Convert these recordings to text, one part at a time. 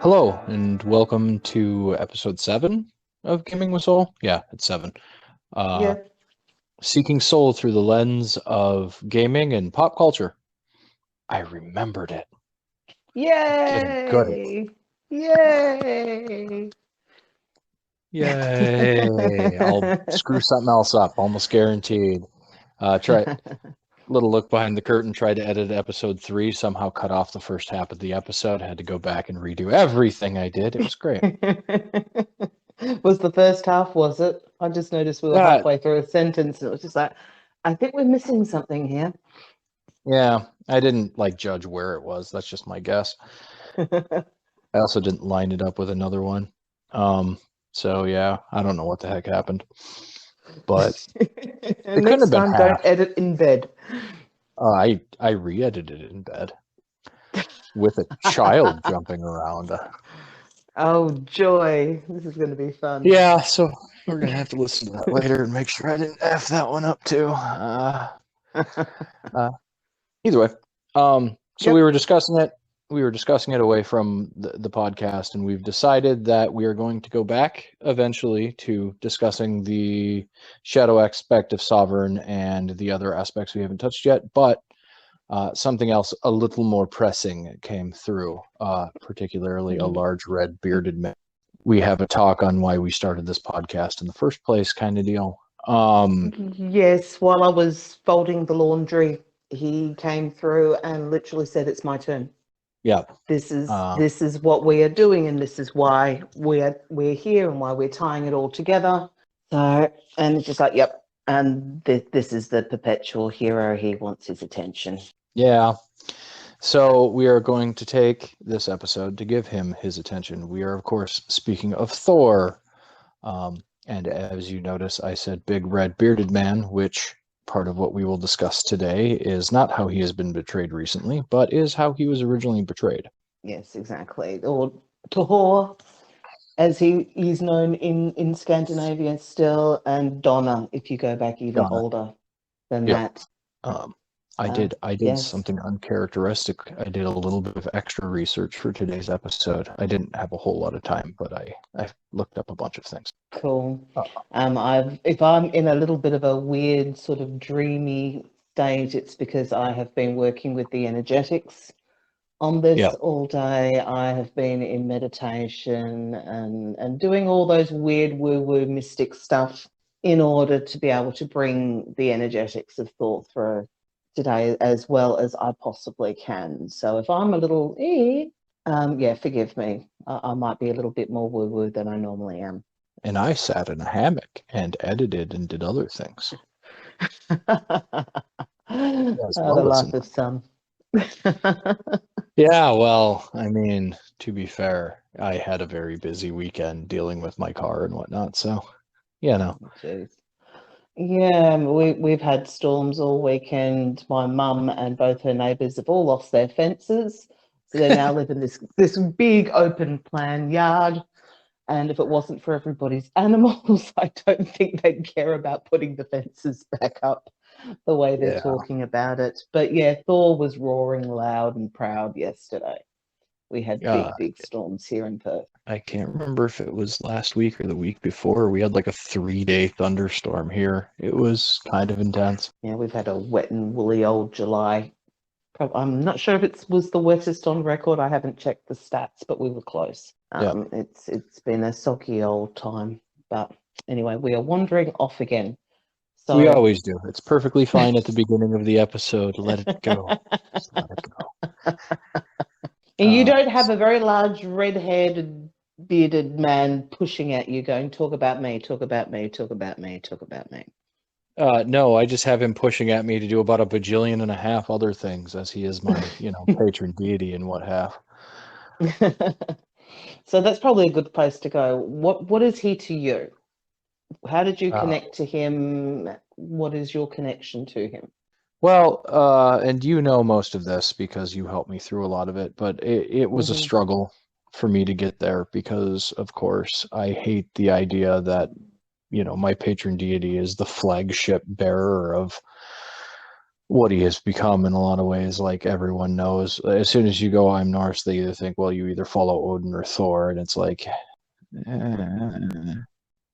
Hello, and welcome to episode 7 of Gaming with Soul. Yeah, it's 7. Uh, Yeah. Seeking Soul through the lens of gaming and pop culture. I remembered it. Getting good at it. Yay! Yay! Yay! I'll screw something else up, almost guaranteed. Try little look behind the curtain, tried to edit episode 3, somehow cut off the first half of the episode, had to go back and redo everything I did. It was great. Was the first half, was it? I just noticed we were Uh, halfway through a sentence and it was just like, I think we're missing something here. yeah, I didn't judge where it was. That's just my guess. I also didn't line it up with another one. So yeah, I don't know what the heck happened. But it couldn't Next have been time, don't half. edit in bed. I re-edited it in bed with a child jumping around. Oh, joy. This is going to be fun. Yeah, so we're gonna have to listen to that later and make sure I didn't F that one up too. Either way, so Yep. we were discussing it. We were discussing it away from the podcast, and we've decided that we are going to go back eventually to discussing the shadow aspect of Sovereign and the other aspects we haven't touched yet. But something else a little more pressing came through, particularly a large red bearded man. We have a talk on why we started this podcast in the first place, kind of deal. Yes, while I was folding the laundry, he came through and literally said, "It's my turn. Yeah. This is what we are doing, and this is why we're here, and why we're tying it all together." So, and it's just like, yep, and this is the perpetual hero. He wants his attention. Yeah. So we are going to take this episode to give him his attention. We are, of course, speaking of Thor. And as you notice, I said big red bearded man, which part of what we will discuss today is not how he has been betrayed recently, but is how he was originally betrayed. Yes, exactly. Or Thor, as he's known in Scandinavia still, and Donna, if you go back even Donna. older than Yep. that. I did Yes. something uncharacteristic. I did a little bit of extra research for today's episode. I didn't have a whole lot of time, but I looked up a bunch of things. Cool. If I'm in a little bit of a weird sort of dreamy state, it's because I have been working with the energetics on this Yeah. all day. I have been in meditation and doing all those weird woo-woo mystic stuff in order to be able to bring the energetics of Thor through today as well as I possibly can. So if I'm a little yeah, forgive me. I might be a little bit more woo-woo than I normally am. And I sat in a hammock and edited and did other things. As The well as life of some. Yeah, well, I mean, to be fair, I had a very busy weekend dealing with my car and whatnot, so Jeez. Yeah, we've had storms all weekend. My mum and both her neighbours have all lost their fences, so they now live in this big open plan yard. And if it wasn't for everybody's animals, I don't think they'd care about putting the fences back up the way they're Yeah. talking about it. But yeah, Thor was roaring loud and proud yesterday. We had big storms here in Perth. I can't remember if it was last week or the week before. We had like a 3-day thunderstorm here. It was kind of intense. Yeah, we've had a wet and woolly old July. I'm not sure if it was the wettest on record. I haven't checked the stats, but we were close. Yeah. It's been a soggy old time. But anyway, we are wandering off again. So We always do. It's perfectly fine at the beginning of the episode. Let it go. Just let it go. And you don't have a very large red-haired, bearded man pushing at you going, talk about me, talk about me, talk about me, talk about me. No, I just have him pushing at me to do about a bajillion and a half other things, as he is my, patron deity and what have. So that's probably a good place to go. What is he to you? How did you connect to him? What is your connection to him? Well, and you know most of this because you helped me through a lot of it, but it was a struggle for me to get there because, of course, I hate the idea that, my patron deity is the flagship bearer of what he has become in a lot of ways. Like everyone knows, as soon as you go, I'm Norse, they either think, well, you either follow Odin or Thor, and it's like,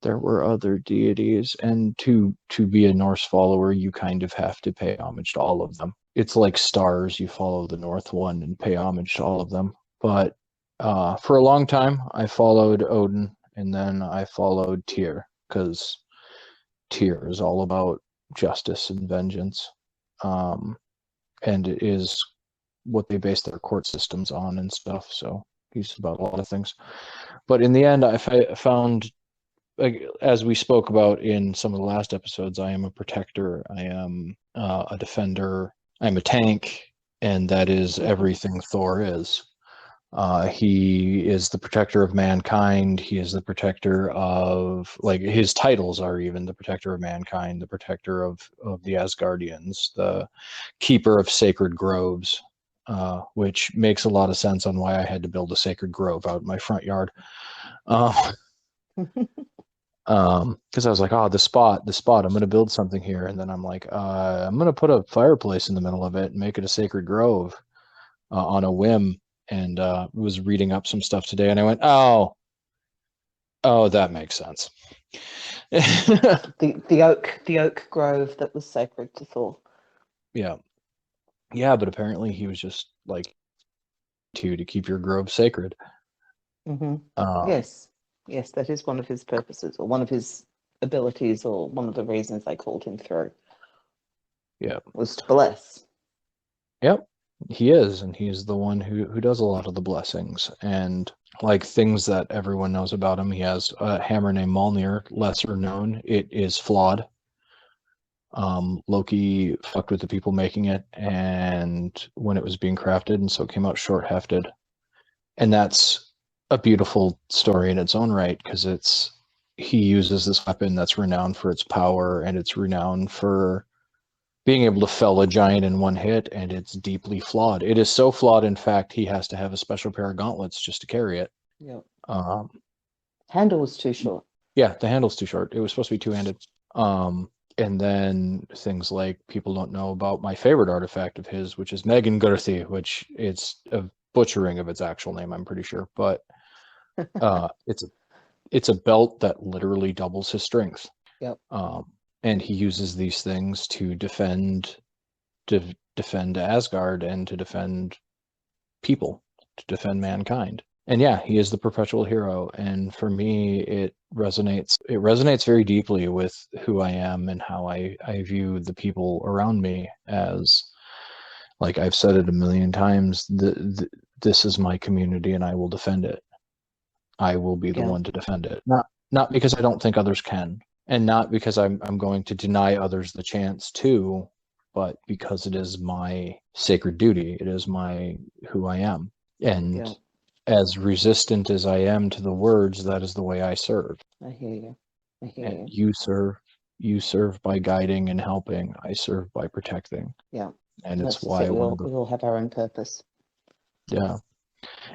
there were other deities, and to be a Norse follower, you kind of have to pay homage to all of them. It's like stars, you follow the North one and pay homage to all of them. But for a long time, I followed Odin, and then I followed Tyr, because Tyr is all about justice and vengeance. And it is what they base their court systems on and stuff. So he's about a lot of things. But in the end, I found, like, as we spoke about in some of the last episodes, I am a protector. I am a defender. I'm a tank, and that is everything Thor is. He is the protector of mankind. He is the protector of, like, his titles are even the protector of mankind, the protector of the Asgardians, the keeper of sacred groves, which makes a lot of sense on why I had to build a sacred grove out in my front yard. Because I was like, oh, the spot, I'm going to build something here. And then I'm like, I'm going to put a fireplace in the middle of it and make it a sacred grove on a whim. And was reading up some stuff today, and I went, oh, that makes sense. the oak grove that was sacred to Thor. Yeah, but apparently he was just like to keep your grove sacred. Yes, that is one of his purposes, or one of his abilities, or one of the reasons they called him through. Yeah, was to bless. Yep. He is, and he's the one who does a lot of the blessings. And like things that everyone knows about him, he has a hammer named Mjolnir, lesser known. It is flawed. Loki fucked with the people making it, and when it was being crafted, and so it came out short-hefted. And that's a beautiful story in its own right, because he uses this weapon that's renowned for its power, and it's renowned for being able to fell a giant in one hit, and it's deeply flawed. It is so flawed, in fact, he has to have a special pair of gauntlets just to carry it. Yeah. Handle was too short. Yeah, the handle's too short. It was supposed to be two-handed. And then things like, people don't know about my favorite artifact of his, which is Megan Gurthi, which it's a butchering of its actual name, I'm pretty sure. But it's a belt that literally doubles his strength. Yep. And he uses these things to defend Asgard and to defend people, to defend mankind. And yeah, he is the perpetual hero. And for me, it resonates very deeply with who I am and how I view the people around me as, like I've said it a million times, this is my community and I will defend it. I will be the one to defend it. Not because I don't think others can, and not because I'm going to deny others the chance to, but because it is my sacred duty. It is who I am. And as resistant as I am to the words, that is the way I serve. I hear you. You serve by guiding and helping. I serve by protecting. Yeah. And it's why we all have our own purpose. Yeah.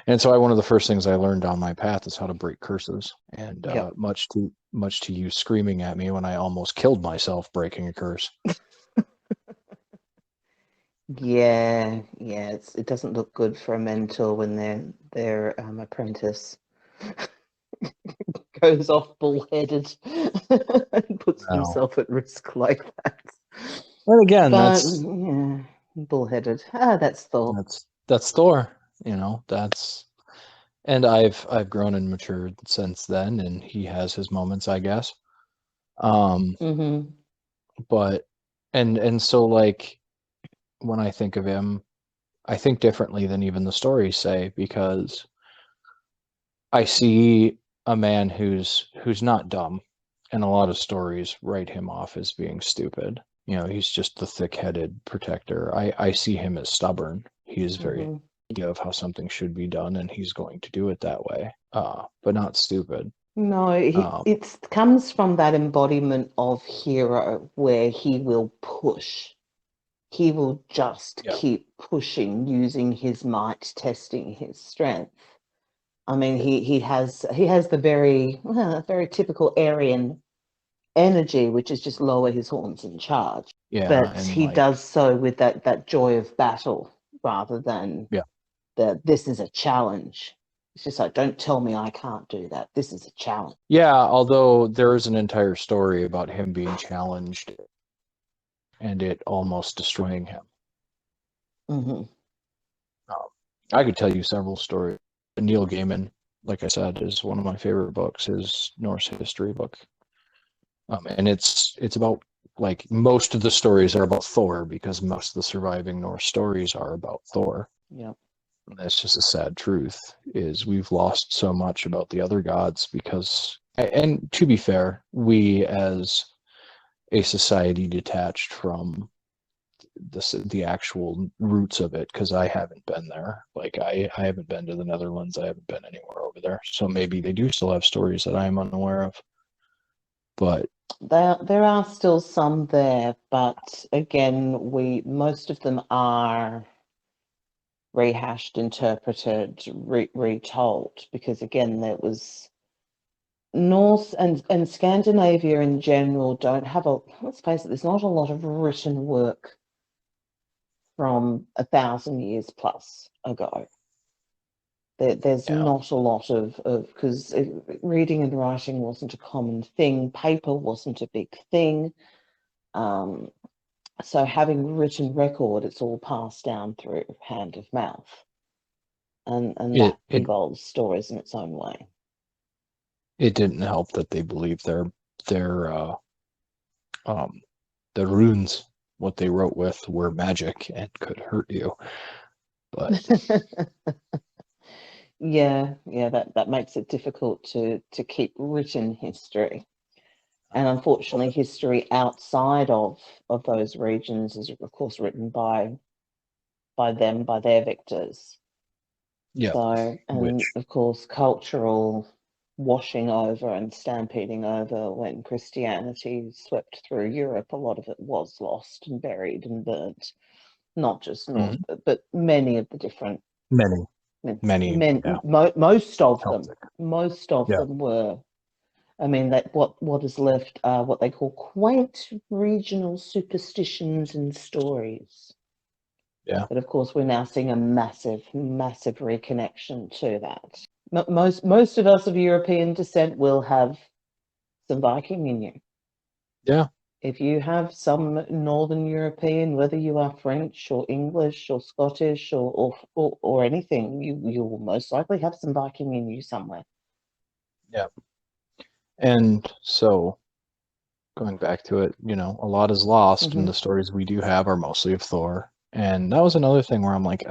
And so one of the first things I learned on my path is how to break curses. And much to you screaming at me when I almost killed myself breaking a curse. Yeah, it doesn't look good for a mentor when their apprentice goes off bullheaded and puts himself at risk like that. And again, that's bullheaded. That's Thor. That's Thor. And I've grown and matured since then, and he has his moments, I guess. But and so, like, when I think of him, I think differently than even the stories say, because I see a man who's not dumb, and a lot of stories write him off as being stupid. He's just the thick-headed protector. I see him as stubborn. He is very idea of how something should be done, and he's going to do it that way, but not stupid. No, it comes from that embodiment of hero where he will push. He will just keep pushing, using his might, testing his strength. I mean, he has the very typical Aryan energy, which is just lower his horns and charge. Yeah, but and he like, does so with that joy of battle rather than yeah, this is a challenge. It's just like, don't tell me I can't do that. This is a challenge. yeah. Although there is an entire story about him being challenged and it almost destroying him. Mm-hmm. Um, I could tell you several stories. Neil Gaiman, like I said, is one of my favorite books. His Norse history book, and it's about, like, most of the stories are about Thor because most of the surviving Norse stories are about Thor. Yeah. And that's just a sad truth. Is we've lost so much about the other gods because, and to be fair, we as a society detached from the actual roots of it, because I haven't been there. Like, I haven't been to the Netherlands. I haven't been anywhere over there. So maybe they do still have stories that I'm unaware of. But There are still some there, but again, most of them are rehashed, interpreted, retold, because again, there was Norse and Scandinavia in general don't have let's face it, there's not a lot of written work from 1,000 years plus ago. There's yeah, not a lot of because reading and writing wasn't a common thing, paper wasn't a big thing. So having written record, it's all passed down through hand of mouth, and it that it involves stories in its own way. it didn't help that they believed their um the runes, what they wrote with, were magic and could hurt you. But Yeah, that makes it difficult to keep written history. And unfortunately, history outside of those regions is, of course, written by them, by their victors. yeah, So, and which of course, cultural washing over and stampeding over when Christianity swept through Europe, a lot of it was lost and buried and burnt. Not just North, mhm, but many of the different many, many, yeah, Celtic. most of Yeah, them were. I mean, that what is left are what they call quaint regional superstitions and stories. yeah. But of course, we're now seeing a massive, massive reconnection to that. Most of us of European descent will have some Viking in you. Yeah, If you have some Northern European, whether you are French or English or Scottish or anything, you will most likely have some Viking in you somewhere. yeah. And so, going back to it, a lot is lost, and Hmm. the stories we do have are mostly of Thor. And that was another thing where I'm like,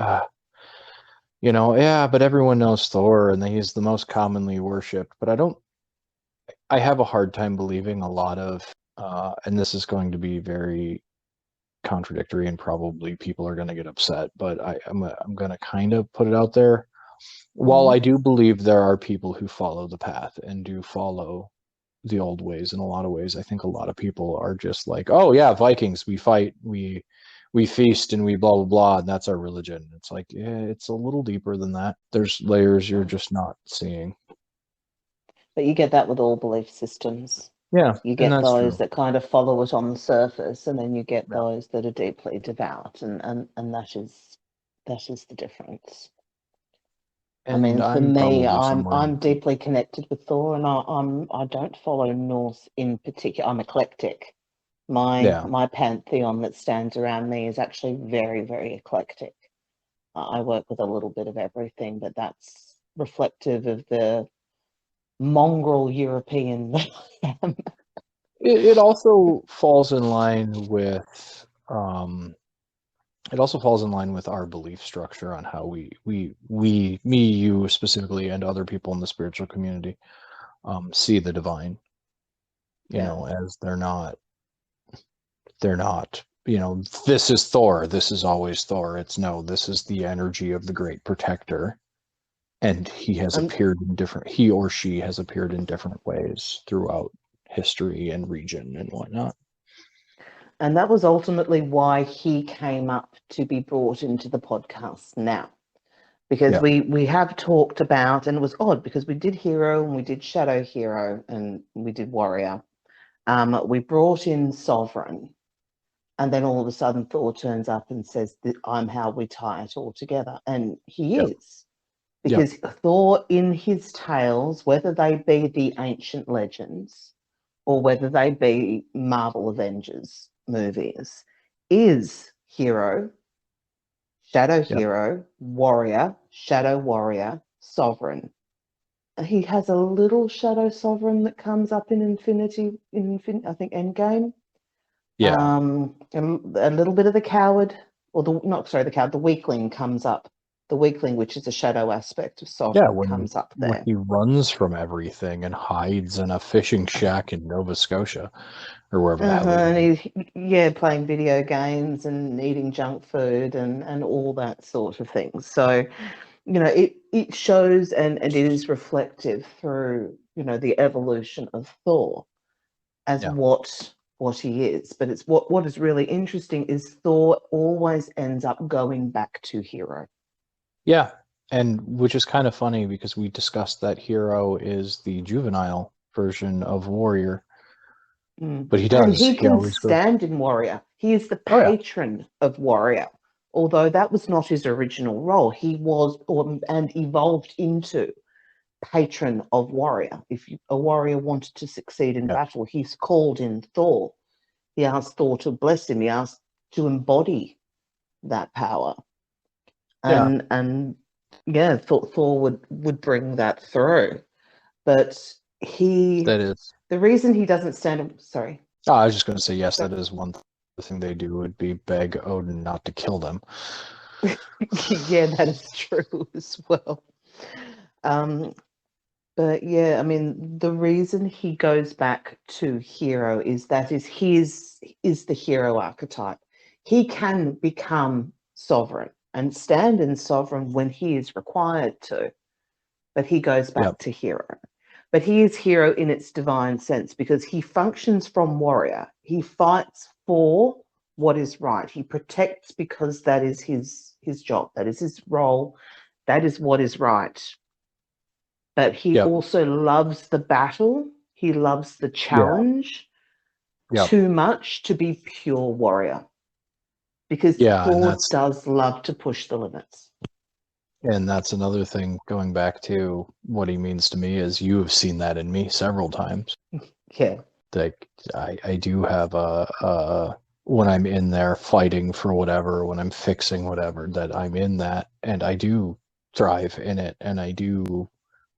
yeah, but everyone knows Thor, and he's the most commonly worshipped. But I have a hard time believing a lot of, and this is going to be very contradictory, and probably people are going to get upset, but I'm going to kind of put it out there. While Hmm. I do believe there are people who follow the path and do follow the old ways in a lot of ways, I think a lot of people are just like, oh yeah, Vikings, we fight, we feast, and we blah blah blah, and that's our religion. It's like, yeah, it's a little deeper than that. There's layers you're just not seeing. But you get that with all belief systems. Yeah, You and get that's those true. that kind of follow it on the surface, and then you get Yeah. those that are deeply devout, and that is the difference. I And mean, for I'm me, probably I'm somewhere in I'm between. deeply connected with Thor, and I don't follow Norse in particular. I'm eclectic. My Yeah. my pantheon that stands around me is actually very, very eclectic. I work with a little bit of everything, but that's reflective of the mongrel European that I am. It also falls in line with it also falls in line with our belief structure on how me, you specifically, and other people in the spiritual community see the divine, Yeah. as they're not, this is Thor, this is always Thor. It's no, this is the energy of the great protector, and And he or she has appeared in different ways throughout history and region and whatnot. and that was ultimately why he came up to be brought into the podcast now. Because Yeah. we have talked about, and it was odd because we did hero and we did shadow hero and we did warrior. We brought in sovereign, And then all of a sudden Thor turns up and says that I'm how we tie it all together. And he Yep. is. Because Thor in his tales, whether they be the ancient legends or whether they be Marvel Avengers movies, is hero, shadow hero, warrior, shadow warrior, sovereign. He has a little shadow sovereign that comes up in I think Endgame. Yeah. A little bit of the coward, or the coward, the weakling comes up. The weakling, which is a shadow aspect of sovereign, comes up When there. he runs from everything and hides in a fishing shack in Nova Scotia or wherever the hell And he's playing video games and eating junk food and all that sort of thing. So, it shows and it is reflective through, the evolution of Thor as what he is. But it's what is really interesting is Thor always ends up going back to hero. Yeah, and which is kind of funny because we discussed that hero is the juvenile version of warrior, but he And does. he He can always goes. stand in warrior. He is the Oh yeah, patron of warrior, although that was not his original role. He was and evolved into patron of warrior. If a warrior wanted to succeed in yeah, battle, he's called in Thor. He asked Thor to bless him. He asked to embody that power. yeah. And yeah, Thor would bring that through. But That is. the reason he doesn't stand, sorry. Oh, I was just going to say yes. That is one thing they do would be beg Odin not to kill them. Yeah, that is true as well. But yeah, I mean, the reason he goes back to hero is that is the hero archetype. He can become sovereign and stand in sovereign when he is required to, but he goes back Yep. to hero. But he is hero in its divine sense because he functions from warrior. He fights for what is right. He protects because that is his job. That is his role. That is what is right. But he Yep. also loves the battle. He loves the Yeah. challenge Yep. too much to be pure warrior because Yeah, Thor does love to push the limits. and that's another thing going back to what he means to me is you have seen that in me several times. Yeah. Like I do have a when I'm in there fighting for whatever, when I'm fixing whatever, that I'm in that and I do thrive in it and I do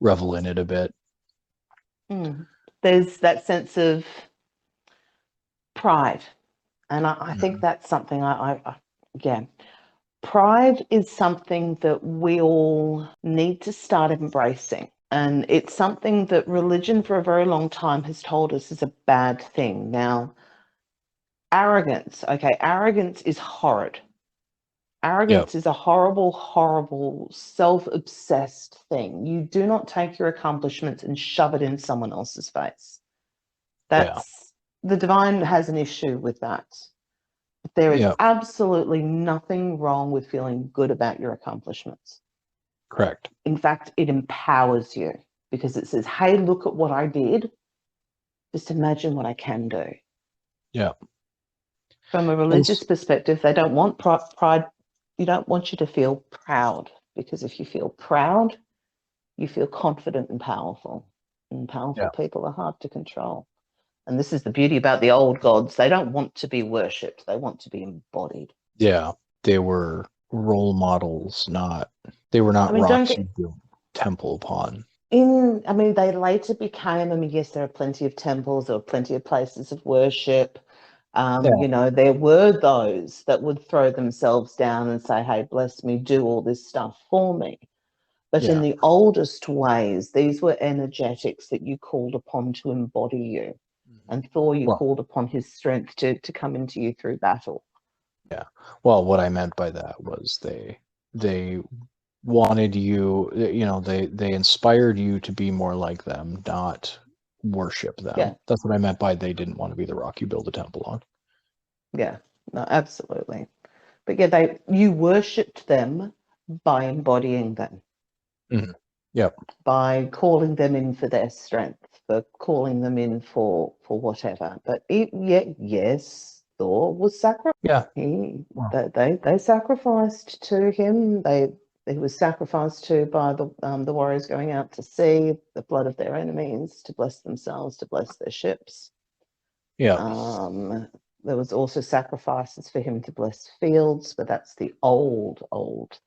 revel in it a bit. There's that sense of pride. And I think that's something yeah. Pride is something that we all need to start embracing. And it's something that religion for a very long time has told us is a bad thing. Now, arrogance is horrid. Yep. Arrogance is a horrible, horrible, self-obsessed thing. You do not take your accomplishments and shove it in someone else's face. Yeah. The divine has an issue with that. There is Yep. absolutely nothing wrong with feeling good about your accomplishments. Correct. In fact, it empowers you because it says, hey, look at what I did. Just imagine what I can do. Yeah. From a religious perspective, they don't want pride. You don't want you to feel proud because if you feel proud, you feel confident and powerful. And powerful people are hard to control. And this is the beauty about the old gods. They don't want to be worshipped. They want to be embodied. Yeah. They were role models, they were not rocks you build temple upon. They later became, yes, there are plenty of temples, there are plenty of places of worship. There were those that would throw themselves down and say, hey, bless me, do all this stuff for me. But in the oldest ways, these were energetics that you called upon to embody you. And Thor, you called upon his strength to come into you through battle. Yeah. Well, what I meant by that was they wanted you, they inspired you to be more like them, not worship them. Yeah. That's what I meant by they didn't want to be the rock you build a temple on. Yeah, no, absolutely. But yeah, you worshipped them by embodying them. Mm-hmm. Yep. By calling them in for their strength, for calling them in for whatever. But yes, Thor was sacrificed. Yeah. They sacrificed to him. He was sacrificed to by the warriors going out to sea, the blood of their enemies, to bless themselves, to bless their ships. Yeah. There was also sacrifices for him to bless fields, but that's the old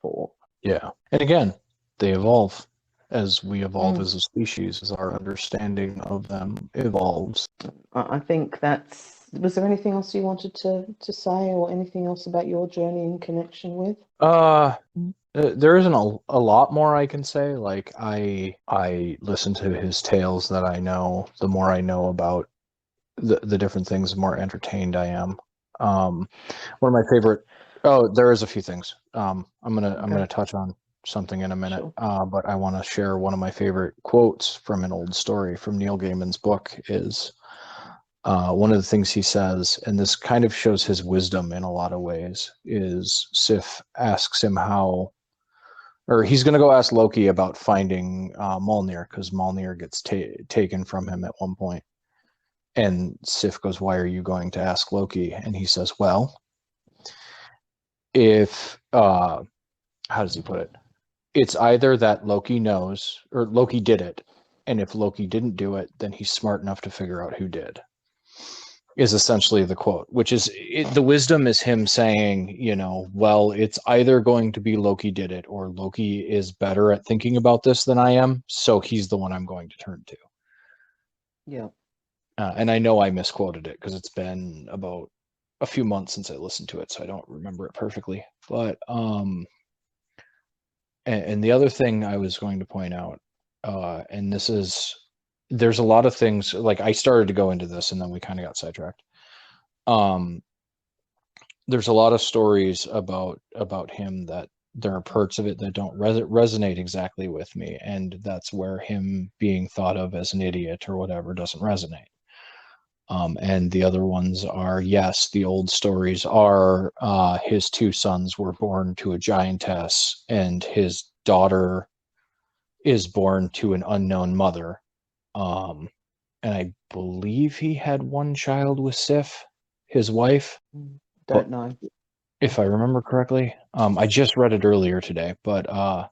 Thor. Yeah. And again, they evolve as we evolve as a species, as our understanding of them evolves. I think that's. Was there anything else you wanted to say, or anything else about your journey in connection with? There isn't a lot more I can say. Like I listen to his tales that I know. The more I know about the different things, the more entertained I am. One of my favorite. Oh, there is a few things. I'm gonna touch on something in a minute. Sure. But I want to share one of my favorite quotes from an old story from Neil Gaiman's book is one of the things he says, and this kind of shows his wisdom in a lot of ways, is Sif asks him how, or he's going to go ask Loki about finding Mjolnir because Mjolnir gets taken from him at one point. And Sif goes, "Why are you going to ask Loki?" And he says, "Well, if, how does he put it? It's either that Loki knows, or Loki did it, and if Loki didn't do it, then he's smart enough to figure out who did." Is essentially the quote, which is the wisdom is him saying, well, it's either going to be Loki did it or Loki is better at thinking about this than I am, so he's the one I'm going to turn to. Yeah. And I know I misquoted it because it's been about a few months since I listened to it, so I don't remember it perfectly. But and the other thing I was going to point out, and this is, there's a lot of things, like I started to go into this and then we kind of got sidetracked. There's a lot of stories about him that there are parts of it that don't resonate exactly with me, and that's where him being thought of as an idiot or whatever doesn't resonate. And the other ones are, yes, the old stories are his two sons were born to a giantess and his daughter is born to an unknown mother. And I believe he had one child with Sif, his wife. Don't know. If I remember correctly. I just read it earlier today, but I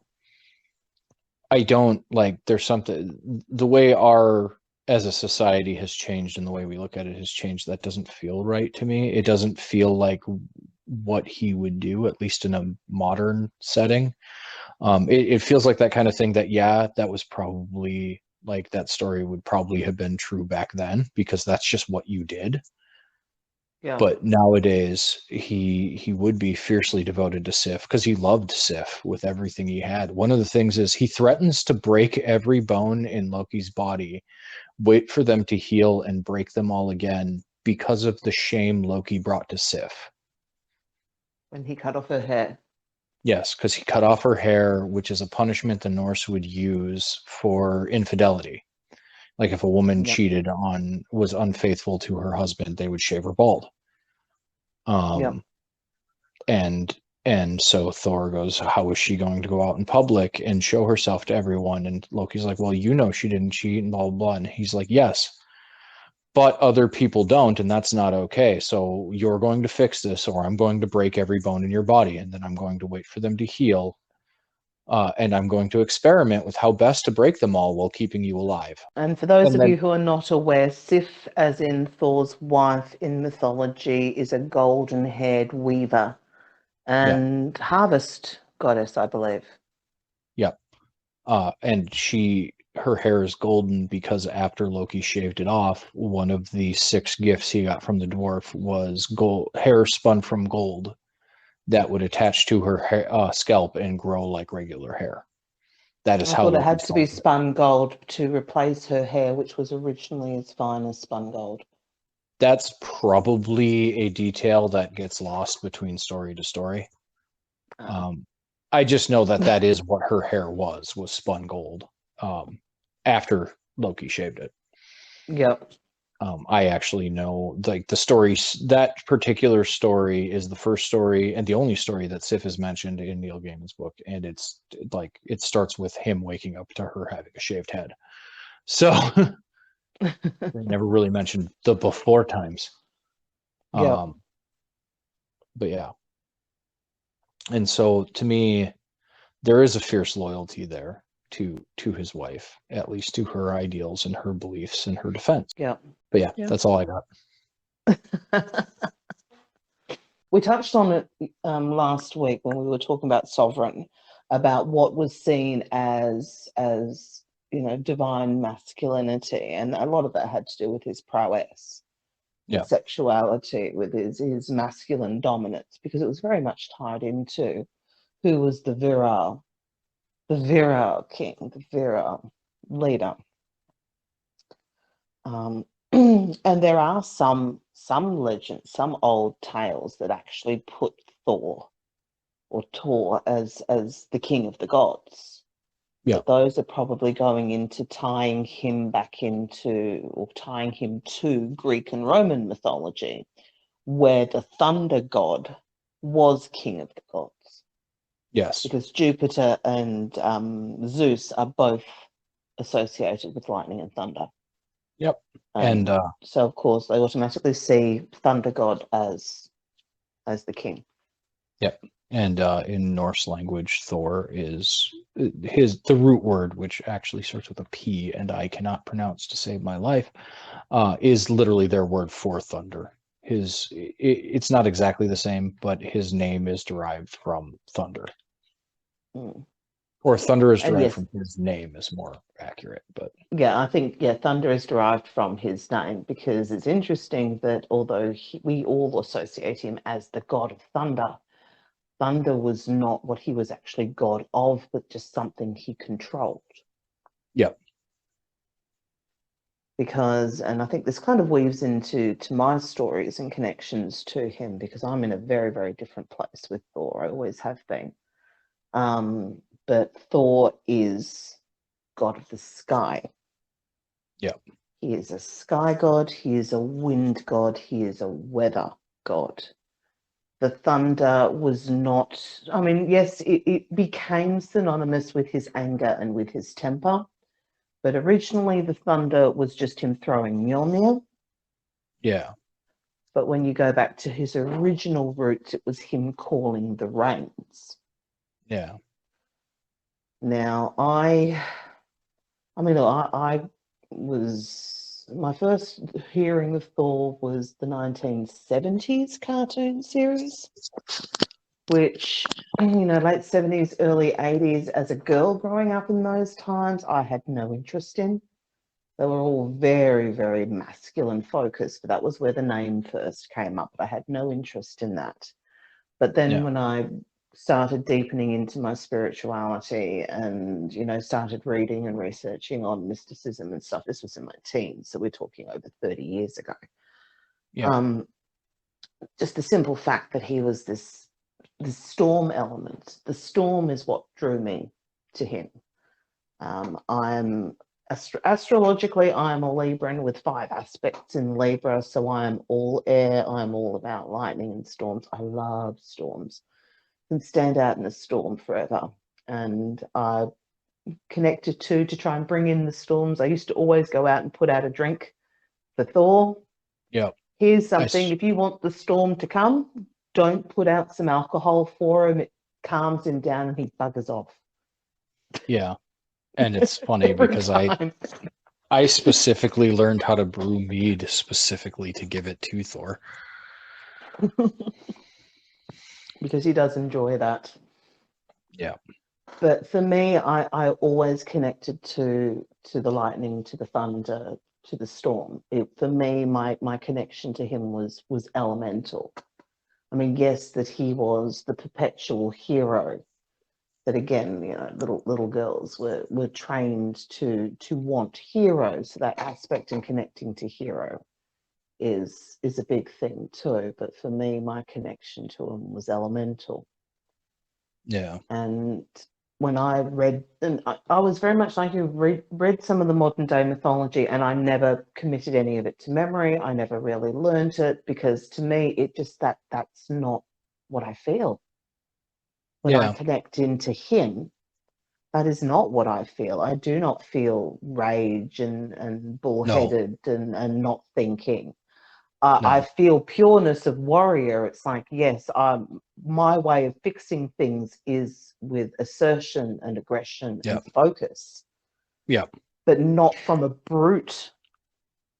don't, like, there's something, the way our, as a society has changed and the way we look at it has changed, that doesn't feel right to me. It doesn't feel like what he would do, at least in a modern setting. It feels like that kind of thing that, yeah, that was probably, like, that story would probably have been true back then because that's just what you did. Yeah. But nowadays he would be fiercely devoted to Sif because he loved Sif with everything he had. One of the things is he threatens to break every bone in Loki's body, wait for them to heal and break them all again because of the shame Loki brought to Sif. When he cut off her hair. Yes, because he cut off her hair, which is a punishment the Norse would use for infidelity. Like if a woman cheated on, was unfaithful to her husband, they would shave her bald. And so Thor goes, how is she going to go out in public and show herself to everyone? And Loki's like, well, she didn't cheat and blah, blah, blah. And he's like, yes, but other people don't, and that's not okay. So you're going to fix this, or I'm going to break every bone in your body, and then I'm going to wait for them to heal. And I'm going to experiment with how best to break them all while keeping you alive. And for those of you who are not aware, Sif, as in Thor's wife in mythology, is a golden-haired weaver and harvest goddess, I believe. Yep. And her hair is golden because after Loki shaved it off, one of the 6 gifts he got from the dwarf was hair spun from gold that would attach to her scalp and grow like regular hair. That is how it had to be spun gold to replace her hair, which was originally as fine as spun gold. That's probably a detail that gets lost between story to story. I just know that is what her hair was spun gold after Loki shaved it. Yep. I actually know, like, the story, that particular story is the first story and the only story that Sif is mentioned in Neil Gaiman's book, and it's like it starts with him waking up to her having a shaved head. So they never really mentioned the before times. Yeah. yeah. And so to me, there is a fierce loyalty there to his wife, at least to her ideals and her beliefs and her defense. Yeah. But yeah, that's all I got. We touched on it last week when we were talking about sovereign, about what was seen as divine masculinity, and a lot of that had to do with his prowess, his sexuality, with his masculine dominance, because it was very much tied into who was the virile king, the virile leader. And there are some legends, some old tales that actually put Thor or Tor as the king of the gods. Yeah. But those are probably going into tying him to Greek and Roman mythology, where the thunder god was king of the gods. Yes. Because Jupiter and Zeus are both associated with lightning and thunder. Yep. And so, of course, they automatically see Thunder God as the king. Yep. And in Norse language, Thor is the root word, which actually starts with a P, and I cannot pronounce to save my life, is literally their word for thunder. It's not exactly the same, but his name is derived from thunder. Or thunder is derived from his name is more accurate, but yeah, I think thunder is derived from his name, because it's interesting that although we all associate him as the god of thunder, thunder was not what he was actually god of, but just something he controlled. Yep. Because, and I think this kind of weaves into my stories and connections to him, because I'm in a very, very different place with Thor. I always have been. But Thor is god of the sky. Yep. He is a sky god. He is a wind god. He is a weather god. The thunder was not, I mean, yes, it became synonymous with his anger and with his temper, but originally the thunder was just him throwing Mjolnir. Yeah. But when you go back to his original roots, it was him calling the rains. Yeah. Now, I was, my first hearing of Thor was the 1970s cartoon series, which, late 70s, early 80s, as a girl growing up in those times, I had no interest in. They were all very, very masculine focused, but that was where the name first came up. I had no interest in that. But then when I started deepening into my spirituality and, started reading and researching on mysticism and stuff, this was in my teens, so we're talking over 30 years ago. Yeah. Just the simple fact that he was this storm element. The storm is what drew me to him. I'm astrologically, I'm a Libran with 5 aspects in Libra, so I'm all air. I'm all about lightning and storms. I love storms. I can stand out in a storm forever, and I connected to try and bring in the storms. I used to always go out and put out a drink for Thor. Yeah. Here's something: if you want the storm to come, don't put out some alcohol for him. It calms him down, and he buggers off. Yeah. And it's funny because I specifically learned how to brew mead specifically to give it to Thor. Because he does enjoy that. Yeah. But for me, I always connected to the lightning, to the thunder, to the storm. For me, my connection to him was elemental. I mean, yes, that he was the perpetual hero. That again, little girls were trained to want heroes. So that aspect in connecting to hero is a big thing too. But for me, my connection to him was elemental. Yeah. And when I read, and I was very much like you, read some of the modern day mythology, and I never committed any of it to memory. I never really learned it, because to me, it just that's not what I feel. When I connect into him, that is not what I feel. I do not feel rage and bullheaded and not thinking. I feel pureness of warrior. It's like, yes, my way of fixing things is with assertion and aggression and focus. Yeah. But not from a brute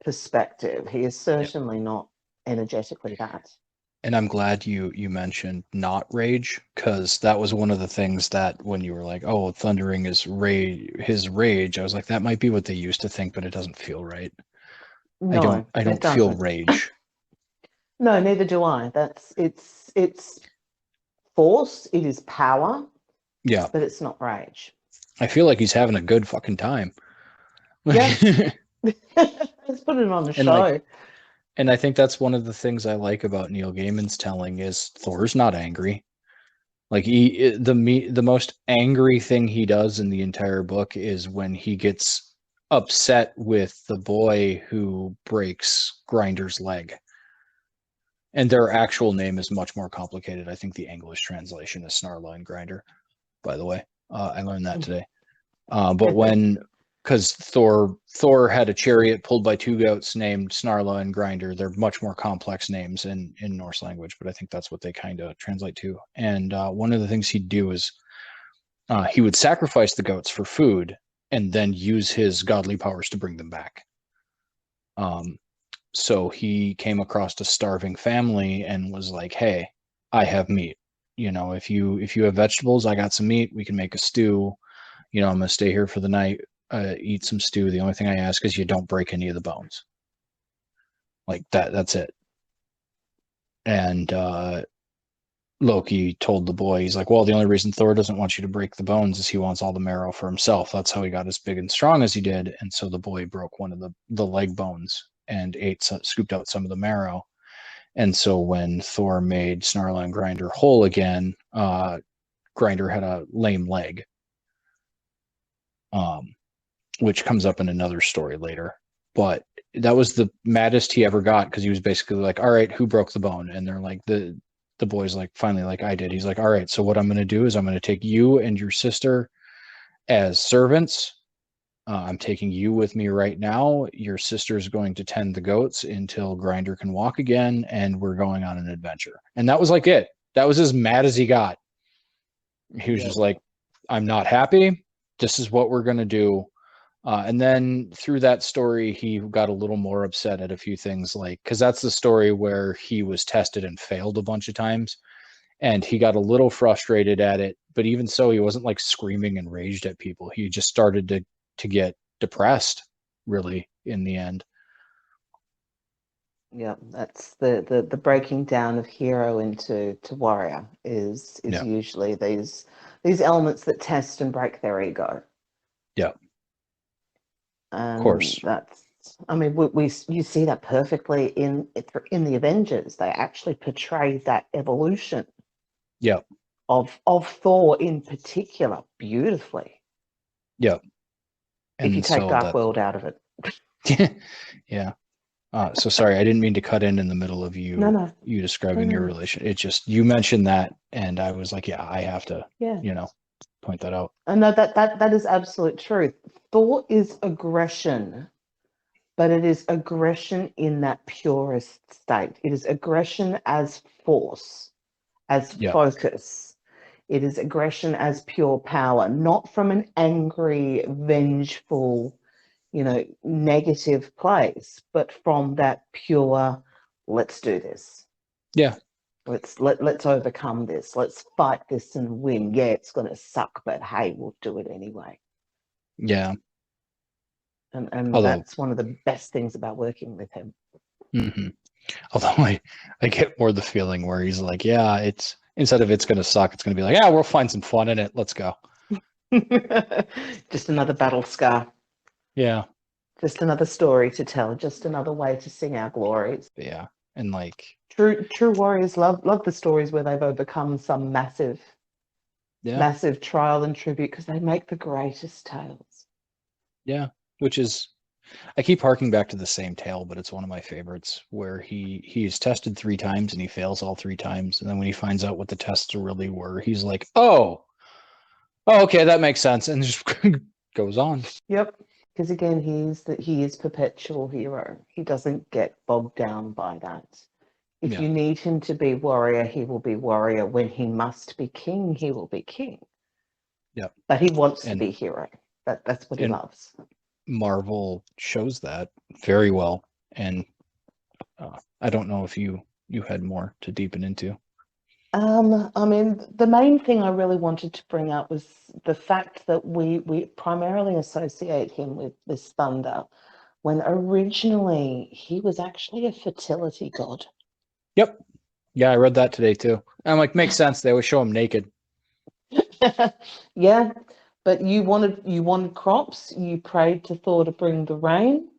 perspective. He is certainly not energetically that. And I'm glad you mentioned not rage, because that was one of the things that when you were like, oh, thundering is his rage, I was like, that might be what they used to think, but it doesn't feel right. No, I don't feel rage. No, neither do I. It's force, it is power. Yeah. But it's not rage. I feel like he's having a good fucking time. Yeah. Let's put it on the show. And I think that's one of the things I like about Neil Gaiman's telling is Thor's not angry. Like the most angry thing he does in the entire book is when he gets upset with the boy who breaks Grinder's leg. And their actual name is much more complicated. I think the English translation is Snarla and Grinder, by the way. I learned that today. But because Thor had a chariot pulled by two goats named Snarla and Grinder. They're much more complex names in Norse language, but I think that's what they kind of translate to. And one of the things he'd do is he would sacrifice the goats for food and then use his godly powers to bring them back. So he came across a starving family and was like, hey, I have meat. You know, if you have vegetables, I got some meat. We can make a stew. You know, I'm going to stay here for the night, eat some stew. The only thing I ask is you don't break any of the bones. Like that's it. And Loki told the boy, he's like, well, the only reason Thor doesn't want you to break the bones is he wants all the marrow for himself. That's how he got as big and strong as he did. And so the boy broke one of the leg bones and scooped out some of the marrow. And so when Thor made Snarla and Grinder whole again, Grinder had a lame leg. Which comes up in another story later. But that was the maddest he ever got, because he was basically like, all right, who broke the bone? And they're like, the boy's like, finally, like, I did. He's like, all right, so what I'm going to do is I'm going to take you and your sister as servants. I'm taking you with me right now. Your sister's going to tend the goats until Grinder can walk again, and we're going on an adventure. And that was like it. That was as mad as he got. He was just like, I'm not happy. This is what we're going to do. And then through that story, he got a little more upset at a few things, like, because that's the story where he was tested and failed a bunch of times. And he got a little frustrated at it. But even so, he wasn't like screaming and raged at people. He just started to get depressed, really, in the end. Yeah, that's the breaking down of hero into warrior is usually these elements that test and break their ego. Yeah. Of course. You see that perfectly in the Avengers. They actually portray that evolution. Yeah. Of Thor in particular, beautifully. Yeah. If you take Dark World out of it. Yeah. So sorry, I didn't mean to cut in the middle of you. No. You describing your relation. It just, you mentioned that, and I was like, yeah, I have to. Point that out. And no, that is absolute truth. Thor is aggression, but it is aggression in that purest state. It is aggression as force, as focus. It is aggression as pure power, not from an angry, vengeful, negative place, but from that pure, let's do this. Yeah. Let's overcome this. Let's fight this and win. Yeah, it's going to suck, but hey, we'll do it anyway. Yeah. And that's one of the best things about working with him. Mm-hmm. Although I get more the feeling where he's like, yeah, it's, instead of it's going to suck, it's going to be like, yeah, we'll find some fun in it. Let's go. Just another battle scar. Yeah. Just another story to tell. Just another way to sing our glories. Yeah. And like, True warriors love the stories where they've overcome some massive trial and tribute, because they make the greatest tales. Yeah, which is, I keep harking back to the same tale, but it's one of my favorites, where he's tested 3 times and he fails all 3 times, and then when he finds out what the tests really were, he's like, oh, okay, that makes sense, and just goes on. Yep. Because again, he is perpetual hero. He doesn't get bogged down by that. If Yeah. you need him to be warrior, he will be warrior. When he must be king, he will be king. Yeah. But he wants to And be hero. That's what he loves. Marvel shows that very well. And I don't know if you had more to deepen into. I mean, the main thing I really wanted to bring up was the fact that we primarily associate him with this thunder, when originally he was actually a fertility god. Yep. Yeah, I read that today too. I'm like, makes sense. They always show him naked. Yeah, but you wanted crops, you prayed to Thor to bring the rain,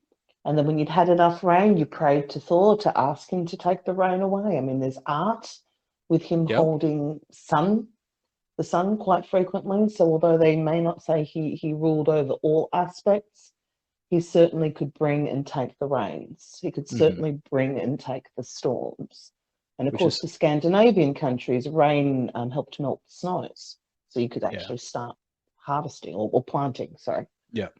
and then when you'd had enough rain, you prayed to Thor to ask him to take the rain away. I mean, there's art with him Yep. holding the sun quite frequently. So although they may not say he ruled over all aspects, he certainly could bring and take the rains. He could certainly bring and take the storms. And of Which course, is the Scandinavian countries, rain helped melt the snows. So you could actually start harvesting or planting, sorry. Yeah.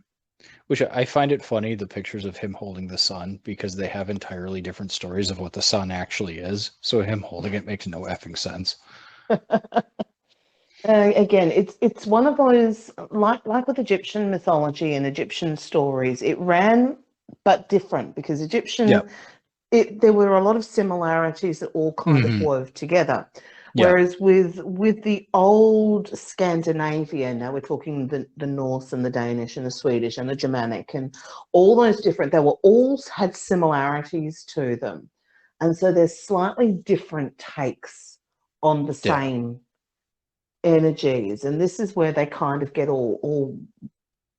Which I find it funny, the pictures of him holding the sun, because they have entirely different stories of what the sun actually is. So him holding it makes no effing sense. Again, it's one of those, like with Egyptian mythology and Egyptian stories, it ran but different, because there were a lot of similarities that all kind of wove together. Yeah. Whereas with the old Scandinavian, now we're talking the Norse and the Danish and the Swedish and the Germanic and all those different, they were all had similarities to them. And so there's slightly different takes on the same energies. And this is where they kind of get all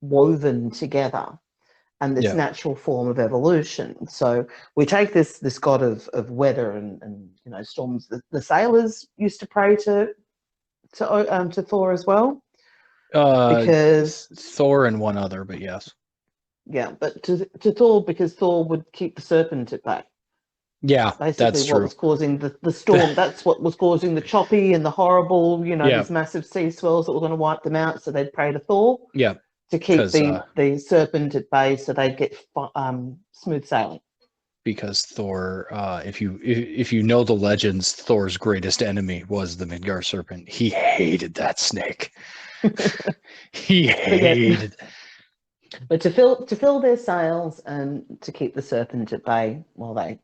woven together, and this natural form of evolution. So we take this god of weather and storms. The sailors used to pray to Thor as well, because Thor and one other, but yes. Yeah, but to Thor, because Thor would keep the serpent at bay. Yeah, Basically that's what true. was causing the storm. That's what was causing the choppy and the horrible, these massive sea swells that were going to wipe them out. So they'd pray to Thor. Yeah. To keep the serpent at bay, so they'd get smooth sailing. Because Thor, if you know the legends, Thor's greatest enemy was the Midgard serpent. He hated that snake. He hated. But to fill their sails and to keep the serpent at bay while they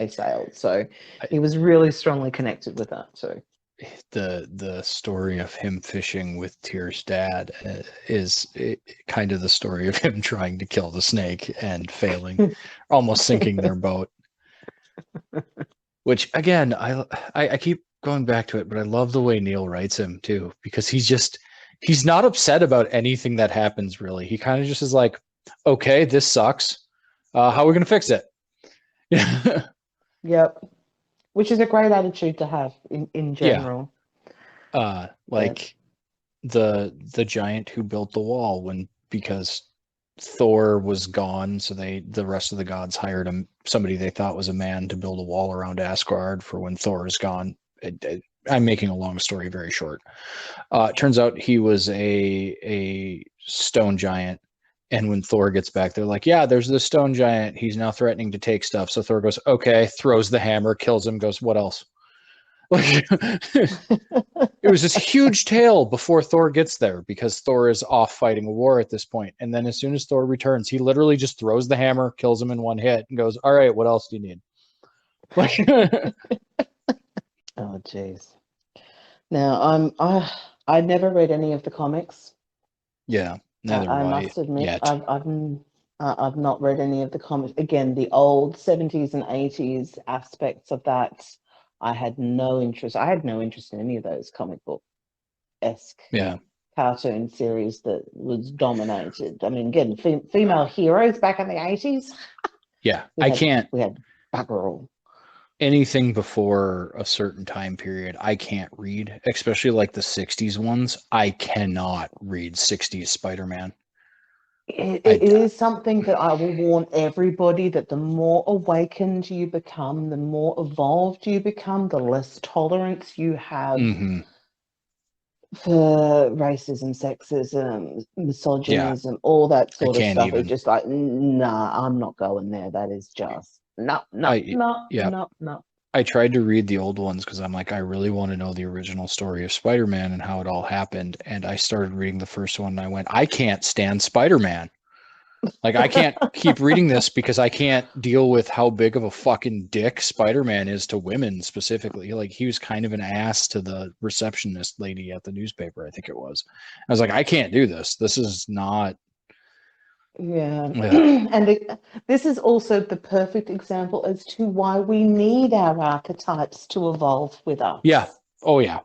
sailed. So he was really strongly connected with that too. The story of him fishing with Tyr's dad is kind of the story of him trying to kill the snake and failing, almost sinking their boat. Which again, I keep going back to it, but I love the way Neil writes him too, because he's not upset about anything that happens really. He kind of just is like, okay, this sucks. How are we gonna fix it? Yep. Which is a great attitude to have in general. Like the giant who built the wall because Thor was gone, so the rest of the gods hired somebody they thought was a man to build a wall around Asgard for when Thor is gone. I'm making a long story very short. It turns out he was a stone giant. And when Thor gets back, they're like, yeah, there's this stone giant. He's now threatening to take stuff. So Thor goes, okay, throws the hammer, kills him, goes, what else? Like, it was this huge tale before Thor gets there, because Thor is off fighting a war at this point. And then as soon as Thor returns, he literally just throws the hammer, kills him in one hit, and goes, all right, what else do you need? Like, oh, jeez. Now, I never read any of the comics. Yeah. Neither I must admit, yet. I've not read any of the comics. Again, the old 70s and 80s aspects of that, I had no interest. I had no interest in any of those comic book-esque cartoon series that was dominated. I mean, again, female heroes back in the 80s. Yeah, we had bugger all. Anything before a certain time period, I can't read, especially like the 60s ones. I cannot read 60s Spider-Man. It is something that I will warn everybody, that the more awakened you become, the more evolved you become, the less tolerance you have for racism, sexism, misogynism, all that I sort of can't stuff. It's even. just like, nah, I'm not going there. That is just no, no, I no, yeah. no, no. I tried to read the old ones because I'm like, I really want to know the original story of Spider-Man and how it all happened. And I started reading the first one and I went, I can't stand Spider-Man. Like, I can't keep reading this because I can't deal with how big of a fucking dick Spider-Man is to women specifically. Like, he was kind of an ass to the receptionist lady at the newspaper, I think it was. I was like, I can't do this. This is not. Yeah, Yeah. and this is also the perfect example as to why we need our archetypes to evolve with Yeah. us. Oh, yeah.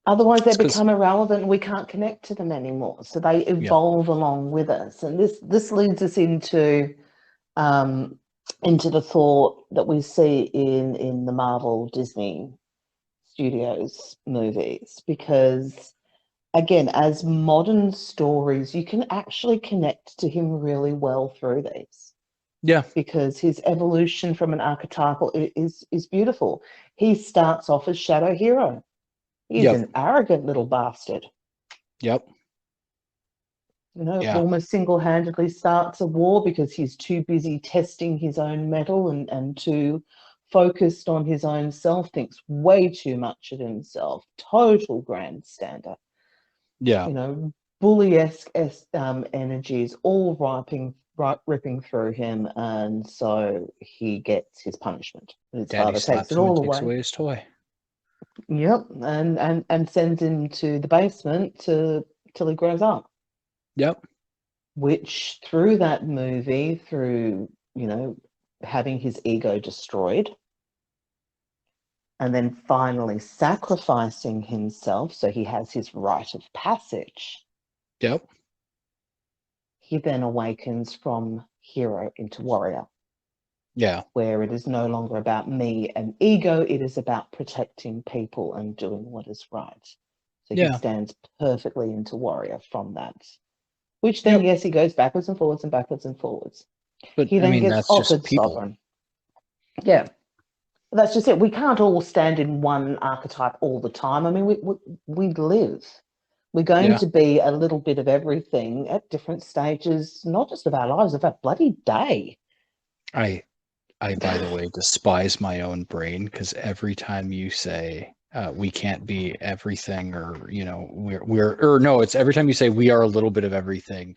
Otherwise, they It's because, become irrelevant and we can't connect to them anymore. So they yeah. evolve along with us. And this leads us um, into the thought that we see in the Marvel Disney Studios movies. Because, again, as modern stories, you can actually connect to him really well through these. Yeah. Because his evolution from an archetypal is beautiful. He starts off as Shadow Hero. He's Yep. an arrogant little bastard. Yep. Yeah. Almost single-handedly starts a war because he's too busy testing his own mettle and too focused on his own self, thinks way too much of himself, total grandstander. Yeah. Bully-esque energies all ripping through him, and so he gets his punishment. His Daddy father takes slaps it him and all takes away. away his toy. Yep, and sends him to the basement till he grows up. Yep. Which through that movie, through, having his ego destroyed and then finally sacrificing himself so he has his rite of passage, Yep. he then awakens from hero into warrior, Yeah. where it is no longer about me and ego, it is about protecting people and doing what is right. So he Yeah. stands perfectly into warrior from that. Which then, Yep. yes, he goes backwards and forwards and backwards and forwards. But He I then mean, gets that's just offered people. sovereign. Yeah, that's just it. We can't all stand in one archetype all the time. I mean, we live. We're going Yeah. to be a little bit of everything at different stages, not just of our lives, of our bloody day. I by the way, despise my own brain because every time you say we can't be everything, or or no, it's every time you say we are a little bit of everything,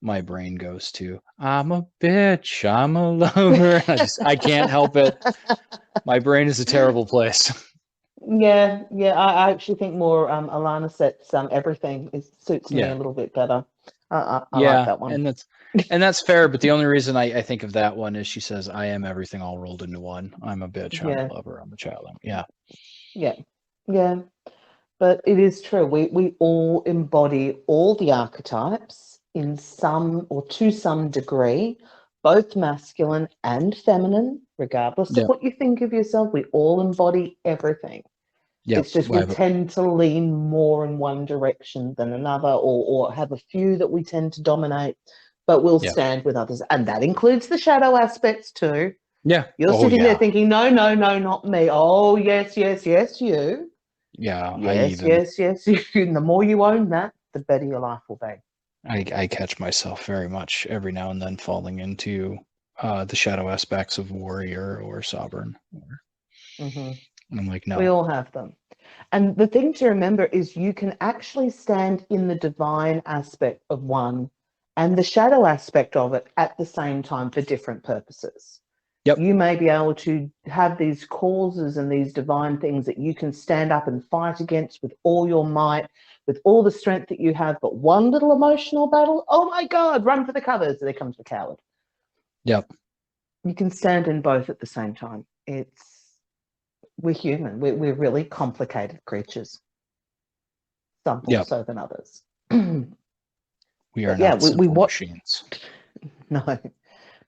my brain goes to I'm a bitch, I'm a lover. I can't help it. My brain is a terrible place. Yeah, yeah. I actually think more Alana sets everything suits me a Yeah. little bit better. I like Yeah, that one. and that's fair, but the only reason I think of that one is she says, I am everything all rolled into one. I'm a bitch, I'm a Yeah, lover, I'm a child. Yeah. yeah, yeah. But it is true. We all embody all the archetypes in some or to some degree, both masculine and feminine, regardless of Yeah. what you think of yourself. We all embody everything. Yep. It's just we tend to lean more in one direction than another, or have a few that we tend to dominate, but we'll Yeah. stand with others. And that includes the shadow aspects too. Yeah. You're Oh sitting there yeah. thinking, no, no, no, not me. Oh, yes, yes, yes, you. Yeah. Yes, yes, yes. And the more you own that, the better your life will be. I catch myself very much every now and then falling into the shadow aspects of warrior or sovereign. Hmm. And I'm like, We no. all have them. And the thing to remember is you can actually stand in the divine aspect of one and the shadow aspect of it at the same time for different purposes. Yep. You may be able to have these causes and these divine things that you can stand up and fight against with all your might, with all the strength that you have, but one little emotional battle, oh my God, run for the covers. There comes the coward. Yep. You can stand in both at the same time. We're human. We're really complicated creatures, some more Yep. so than others. We are But yeah, not we simple watch. machines. No,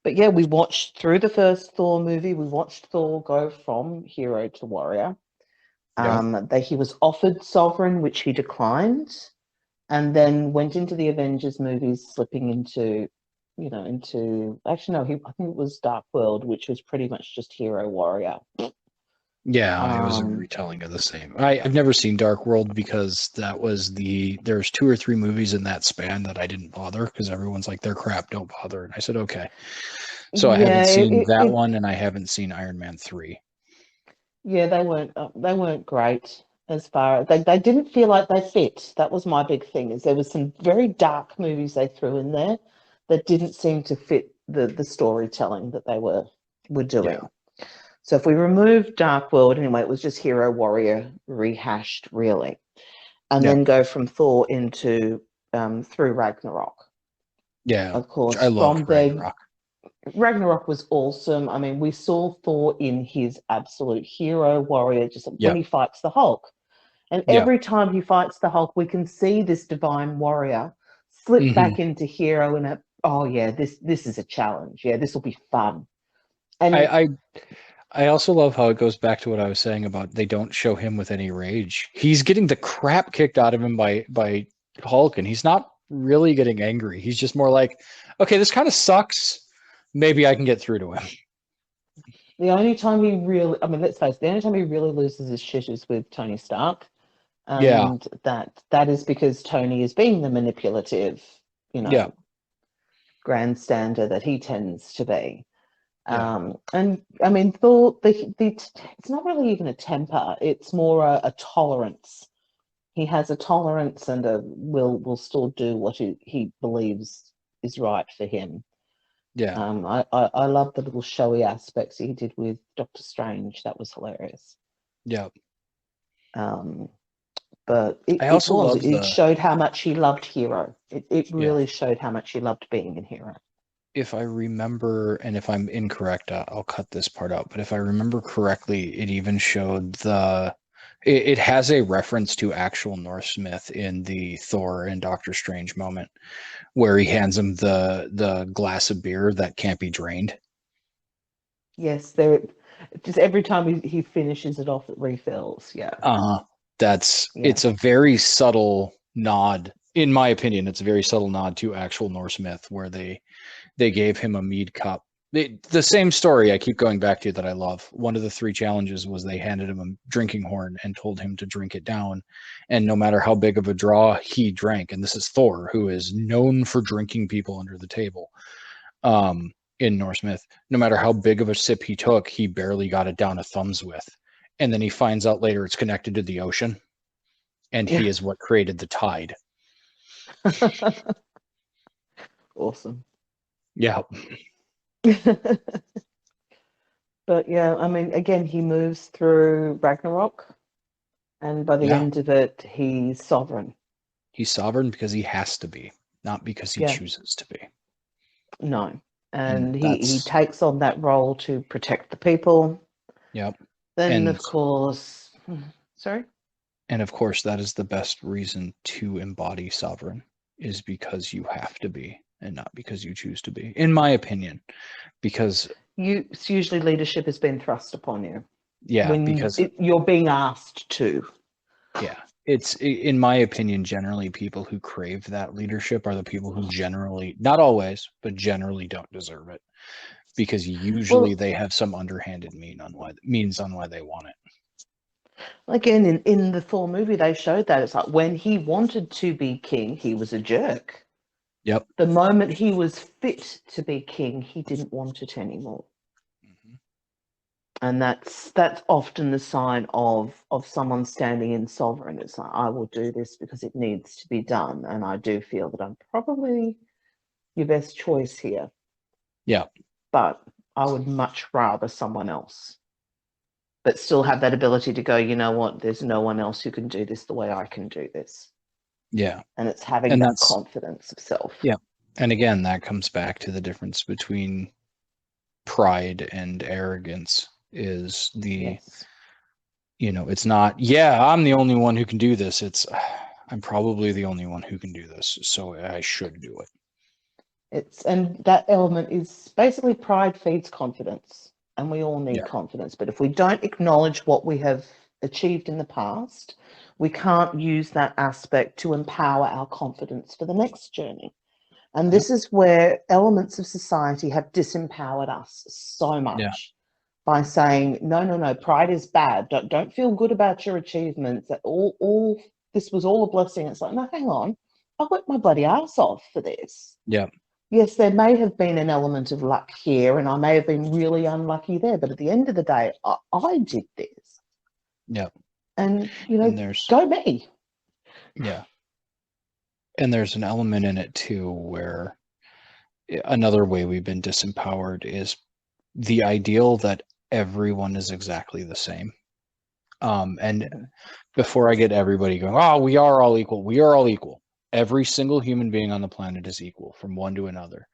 but yeah, we watched through the first Thor movie. We watched Thor go from hero to warrior. Yeah. That he was offered sovereign, which he declined, and then went into the Avengers movies, slipping into, into actually no, I think it was Dark World, which was pretty much just hero warrior. Yeah, it was a Um, retelling of the same. I've never seen Dark World because there's 2 or 3 movies in that span that I didn't bother because everyone's like, they're crap, don't bother. And I said, okay. So I haven't yeah, seen that one and I haven't seen Iron Man 3. yeah, they weren't great as far as they didn't feel like they fit. That was my big thing, is there was some very dark movies they threw in there that didn't seem to fit the storytelling that they were Yeah. doing. So if we remove Dark World, anyway, it was just Hero Warrior rehashed, really, and Yeah. then go from Thor into through Ragnarok. Yeah. Of course, I loved from there, Ragnarok. Ragnarok was awesome. I mean, we saw Thor in his absolute hero warrior, just when Yeah. he fights the Hulk. And Yeah. every time he fights the Hulk, we can see this divine warrior slip hmm back into hero and oh yeah, this is a challenge. Yeah, this will be fun. And I, I I also love how it goes back to what I was saying about they don't show him with any rage. He's getting the crap kicked out of him by Hulk, and he's not really getting angry. He's just more like, okay, this kind of sucks. Maybe I can get through to him. the only time he really, I mean, let's face it, the only time he really loses his shit is with Tony Stark. Yeah, And that is because Tony is being the manipulative, you yeah, know, grandstander that he tends to be. yeah, And I mean, Thor, it's not really even a temper; it's more a tolerance. He has a tolerance and a will still do what he believes is right for him. yeah, I love the little showy aspects he did with Doctor Strange. That was hilarious. yeah. Um, but I also love it the showed how much he loved Hero. It yeah. really showed how much he loved being in Hero. If I remember, and if I'm incorrect, I'll cut this part out. But if I remember correctly, it even showed it has a reference to actual Norse myth in the Thor and Doctor Strange moment where he hands him the glass of beer that can't be drained. Yes, there. Just every time he finishes it off, it refills. Yeah, That's yeah, it's a very subtle nod, in my opinion. It's a very subtle nod to actual Norse myth where they gave him a mead cup. The same story I keep going back to that I love. One of the 3 challenges was they handed him a drinking horn and told him to drink it down. And no matter how big of a draw, he drank. And this is Thor, who is known for drinking people under the table in Norse myth. No matter how big of a sip he took, he barely got it down a thumbs with. And then he finds out later it's connected to the ocean, and he yeah. is what created the tide. Awesome. Yeah. But yeah, I mean, again, he moves through Ragnarok, and by the Yeah. end of it, he's sovereign. He's sovereign because he has to be, not because he Yeah, chooses to be. no. And And he that's, takes on that role to protect the people. yep. Then, And of course, sorry? and of course that is the best reason to embody sovereign is because you have to be and not because you choose to be, in my opinion. Because It's usually leadership has been thrust upon you yeah, when because you're being asked to. yeah, it's in my opinion, generally people who crave that leadership are the people who generally, not always, but generally don't deserve it. Because usually Well, they have some underhanded means on why they want it. again, in the Thor movie, they showed that it's like when he wanted to be king, he was a jerk. Yep. The moment he was fit to be king, he didn't want it anymore. Mhm. And that's often the sign of someone standing in sovereign. It's like, I will do this because it needs to be done. And I do feel that I'm probably your best choice here, Yeah. but I would much rather someone else. But still have that ability to go, you know what, there's no one else who can do this the way I can do this. Yeah. And it's having And that that's confidence of self. yeah. And again, that comes back to the difference between pride and arrogance is Yes. it's not, yeah, I'm the only one who can do this. It's I'm probably the only one who can do this, so I should do it. And that element is basically pride feeds confidence, and we all Yeah. need confidence. But if we don't acknowledge what we have achieved in the past, we can't use that aspect to empower our confidence for the next journey. And Yep. this is where elements of society have disempowered us so Yeah. much. by saying, no, pride is bad. Don't feel good about your achievements. That all this was all a blessing. It's like, no, hang on. I worked my bloody ass off for this. Yeah. Yes, there may have been an element of luck here, and I may have been really unlucky there, but at the end of the day, I did this. Yeah. And, And go me. yeah. And there's an element in it too where another way we've been disempowered is the ideal that everyone is exactly the same. And before I get everybody going, oh, we are all equal. We are all equal. Every single human being on the planet is equal from one to another.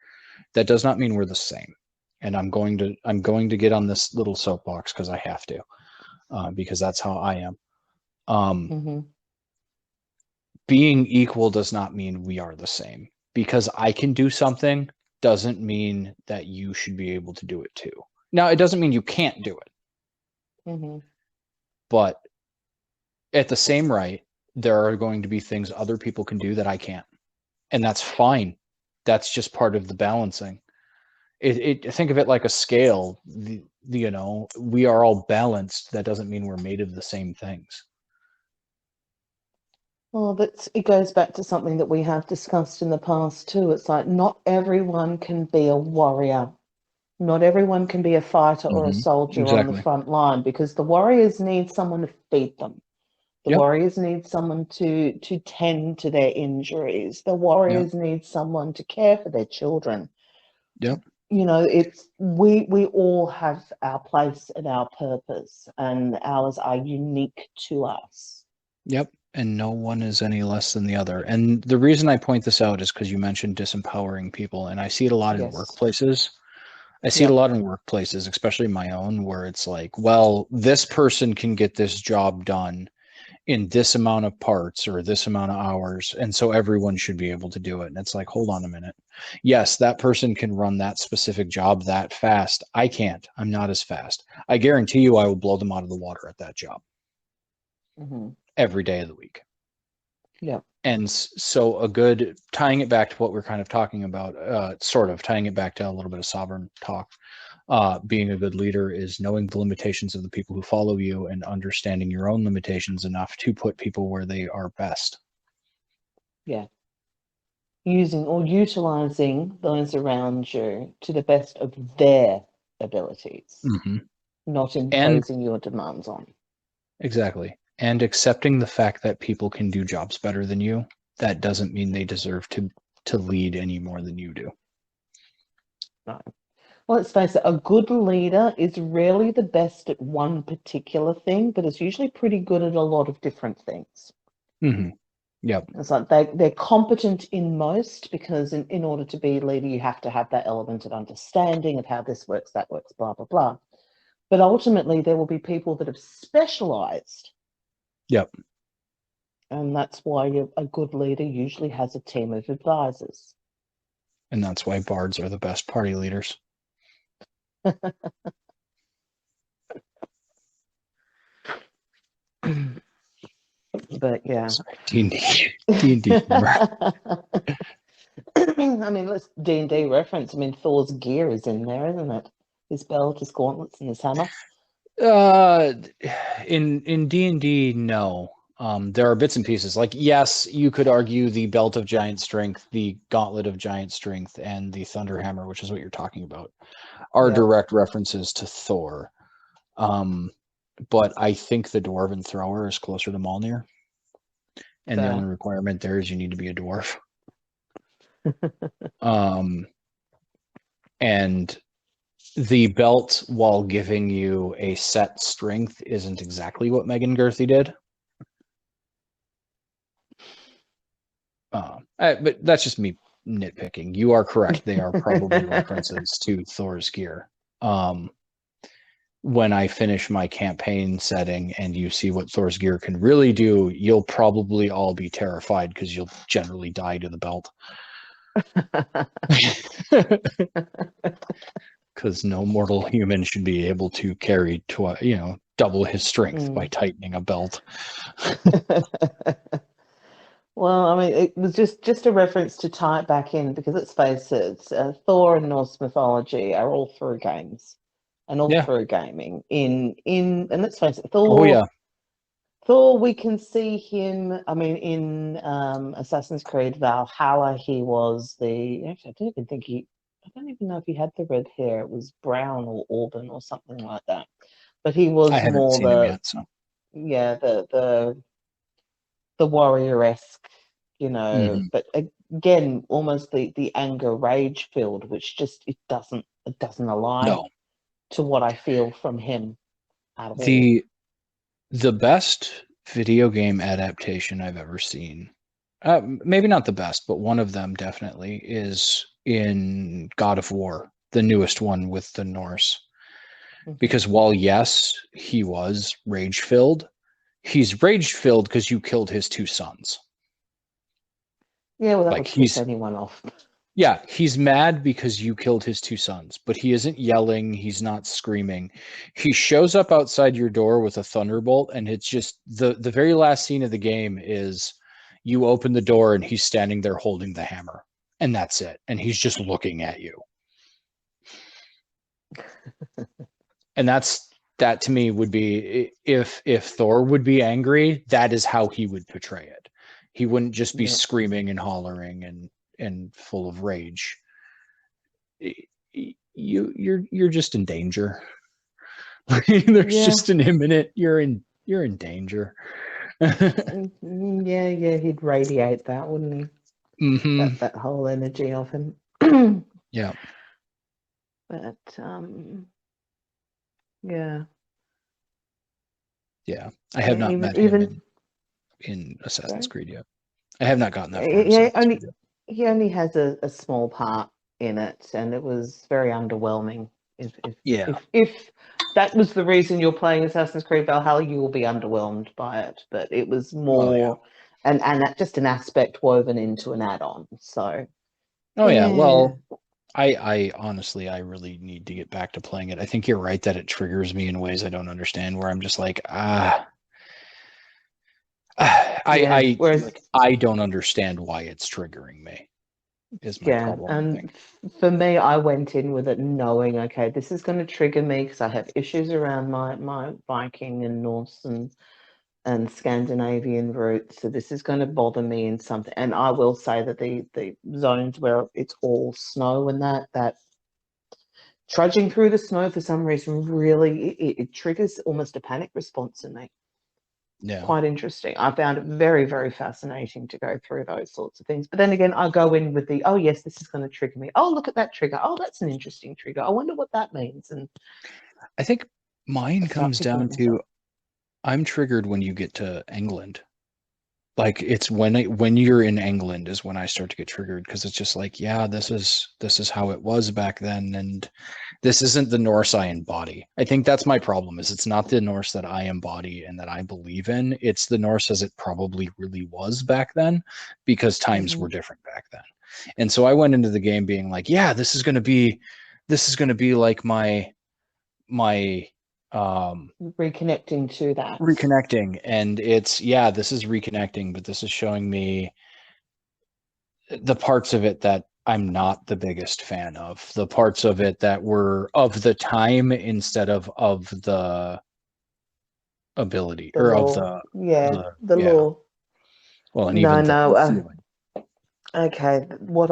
That does not mean we're the same. And I'm going to get on this little soapbox because I have to, because that's how I am. Being equal does not mean we are the same. Because I can do something doesn't mean that you should be able to do it too. Now, it doesn't mean you can't do it. But at the same right, there are going to be things other people can do that I can't. And that's fine. That's just part of the balancing. Think of it like a scale. We are all balanced. That doesn't mean we're made of the same things. Well, it goes back to something that we have discussed in the past too. It's like not everyone can be a warrior. Not everyone can be a fighter or a soldier on the front line, because the warriors need someone to feed them. The warriors need someone to tend to their injuries. The warriors need someone to care for their children. Yep. It's we all have our place and our purpose, and ours are unique to us. Yep. And no one is any less than the other. And the reason I point this out is because you mentioned disempowering people, and I see it a lot in workplaces. I see it a lot in workplaces, especially my own, where it's like, well, this person can get this job done in this amount of parts or this amount of hours, and so everyone should be able to do it. And it's like, hold on a minute. Yes, that person can run that specific job that fast. I can't. I'm not as fast. I guarantee you I will blow them out of the water at that job every day of the week. Yeah. And so tying it back to what we're kind of talking about, sort of tying it back to a little bit of sovereign talk, being a good leader is knowing the limitations of the people who follow you and understanding your own limitations enough to put people where they are best. Yeah. Using or utilizing those around you to the best of their abilities, not imposing your demands on. Exactly. And accepting the fact that people can do jobs better than you, that doesn't mean they deserve to lead any more than you do. No. Well, let's face it, a good leader is rarely the best at one particular thing, but is usually pretty good at a lot of different things. Yep. It's like they're competent in most, because in order to be a leader, you have to have that element of understanding of how this works, that works, blah, blah, blah. But ultimately, there will be people that have specialized. Yep. And that's why a good leader usually has a team of advisors. And that's why bards are the best party leaders. But yeah. Sorry, D&D humor. I mean, let's D&D reference. I mean, Thor's gear is in there, isn't it? His belt, his gauntlets, and his hammer. In D&D, no. There are bits and pieces. Like, yes, you could argue the belt of giant strength, the gauntlet of giant strength, and the thunder hammer, which is what you're talking about, are direct references to Thor. But I think the dwarven thrower is closer to Mjolnir. And the only requirement there is you need to be a dwarf. And the belt, while giving you a set strength, isn't exactly what Megan Gerthy did. But that's just me nitpicking. You are correct. They are probably references to Thor's gear. When I finish my campaign setting and you see what Thor's gear can really do, you'll probably all be terrified because you'll generally die to the belt. Because no mortal human should be able to carry double his strength by tightening a belt. Well, I mean, it was just a reference to tie it back in, because let's face it, Thor and Norse mythology are all through games. and all Yeah. through gaming. And let's face it, Oh yeah. Thor, we can see him. I mean, in Assassin's Creed Valhalla, he was actually, I don't even know if he had the red hair. It was brown or auburn or something like that. But he I was haven't more seen him yet, so. the warrior-esque, Mhm. but again, almost the anger rage filled, which just it doesn't align No. to what I feel from him at all. The best video game adaptation I've ever seen, maybe not the best, but one of them definitely, is in God of War, the newest one with the Norse. Because while, yes, he was rage-filled, he's rage-filled because you killed his two sons. Yeah, well, that Like, would piss anyone off. yeah, he's mad because you killed his two sons, but he isn't yelling. He's not screaming. He shows up outside your door with a thunderbolt, and it's just the very last scene of the game is you open the door and he's standing there holding the hammer, and that's it. And he's just looking at you. And that to me would be, if Thor would be angry, that is how he would portray it. He wouldn't just be screaming and hollering and full of rage. You're just in danger. There's just an imminent, you're in danger. Yeah, he'd radiate that, wouldn't he? Mm-hmm. That whole energy of him. Yeah. But yeah. Yeah. I have not met him in Assassin's Creed yet. I have not gotten that far in Assassin's Creed yet. He only has a small part in it, and it was very underwhelming. If that was the reason you're playing Assassin's Creed Valhalla, you will be underwhelmed by it. But it was more, and just an aspect woven into an add-on. So. Oh yeah. Well, I honestly, I really need to get back to playing it. I think you're right that it triggers me in ways I don't understand, where I'm just like, I don't understand why it's triggering me. Is my problem. And for me, I went in with it knowing, okay, this is going to trigger me because I have issues around my Viking and Norse and Scandinavian roots. So this is going to bother me in something. And I will say that the zones where it's all snow and that trudging through the snow for some reason really it triggers almost a panic response in me. Yeah. Quite interesting. I found it very, very fascinating to go through those sorts of things. But then again, I go in with oh yes, this is going to trigger me. Oh, look at that trigger. Oh, that's an interesting trigger. I wonder what that means. And I think mine comes down to, I'm triggered when you get to England. Like, it's when you're in England is when I start to get triggered, because it's just like, yeah, this is how it was back then, and this isn't the Norse I embody. I think that's my problem, is it's not the Norse that I embody and that I believe in. It's the Norse as it probably really was back then, because times were different back then. And so I went into the game being like, yeah, this is going to be like my reconnecting to that. Reconnecting. And it's, this is reconnecting, but this is showing me the parts of it that I'm not the biggest fan of, the parts of it that were of the time instead of the ability, or of the law. Well, and even okay, you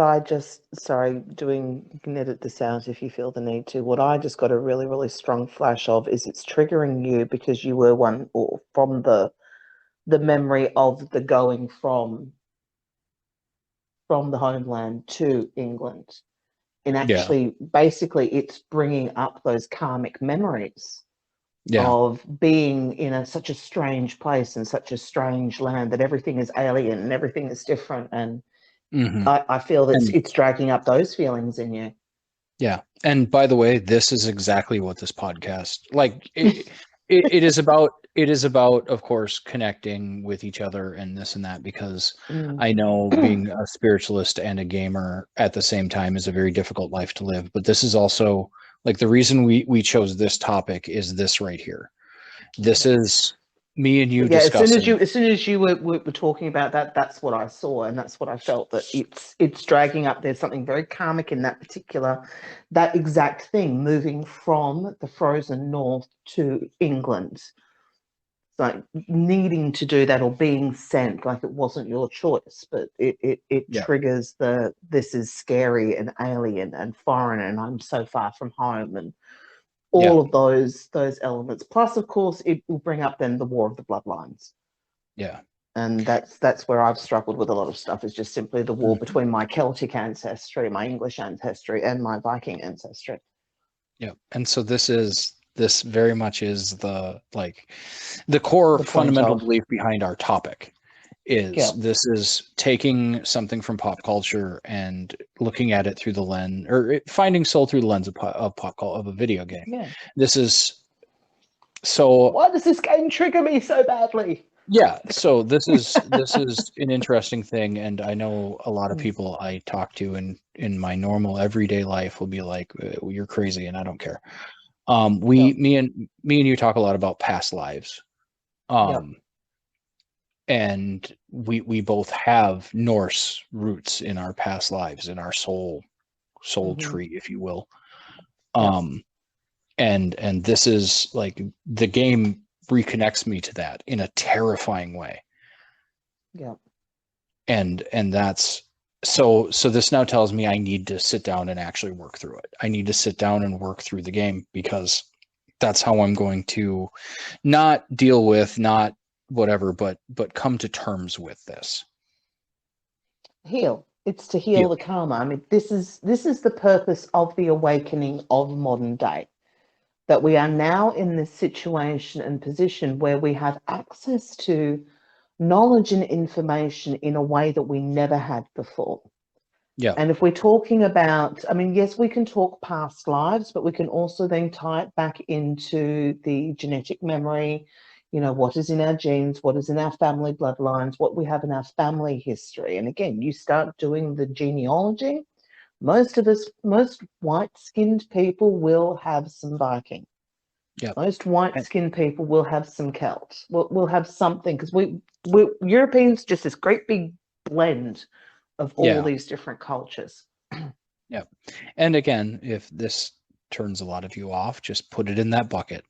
can edit this out if you feel the need to. What I just got a really, really strong flash of is it's triggering you because you were one, or from the memory of the going from the homeland to England. And actually, basically, it's bringing up those karmic memories of being in such a strange place and such a strange land that everything is alien and everything is different. And I feel that it's dragging up those feelings in you. Yeah. And by the way, this is exactly what this podcast, like, it is about. It is about, of course, connecting with each other and this and that, because I know being a spiritualist and a gamer at the same time is a very difficult life to live. But this is also, like, the reason we chose this topic is this right here. This is me and you But yeah, discussing. as soon as you were talking about that, that's what I saw, and that's what I felt, that it's dragging up. There's something very karmic in that that exact thing, moving from the frozen north to England. It's like needing to do that or being sent, like it wasn't your choice, but it Yeah. triggers this is scary and alien and foreign, and I'm so far from home, and Yeah. all of those elements. Plus, of course, it will bring up then the War of the Bloodlines. Yeah. And that's where I've struggled with a lot of stuff, is just simply the war between my Celtic ancestry, my English ancestry, and my Viking ancestry. Yeah. And so this very much is the core The point fundamental of, belief behind our topic yeah, is this is taking something from pop culture and looking at it through the lens, or finding soul through the lens of of a video game. yeah. This is so Why does this game trigger me so badly? yeah, so this is an interesting thing, and I know a lot of people I talk to in my normal everyday life will be like, "You're crazy," and I don't care. Yeah, Me and you talk a lot about past lives. yeah, Um, and we both have Norse roots in our past lives, in our soul tree, if you will. yeah, Um, and this is like the game reconnects me to that in a terrifying way. yeah. And that's so this now tells me I need to sit down and actually work through it. I need to sit down and work through the game, because that's how I'm going to not deal with, not whatever, but come to terms with this. Heal. It's to heal Heal. the karma. I mean, this is the purpose of the awakening of modern day. That we are now in this situation and position where we have access to knowledge and information in a way that we never had before. Yeah. And if we're talking about, I mean, yes, we can talk past lives, but we can also then tie it back into the genetic memory, what is in our genes, what is in our family bloodlines, what we have in our family history. And again, you start doing the genealogy. Most white-skinned people will have some Viking. Yeah. Most white-skinned people will have some Celts. We'll have something, because we Europeans, just this great big blend of all Yeah. these different cultures. Yeah. And again, if this turns a lot of you off, just put it in that bucket.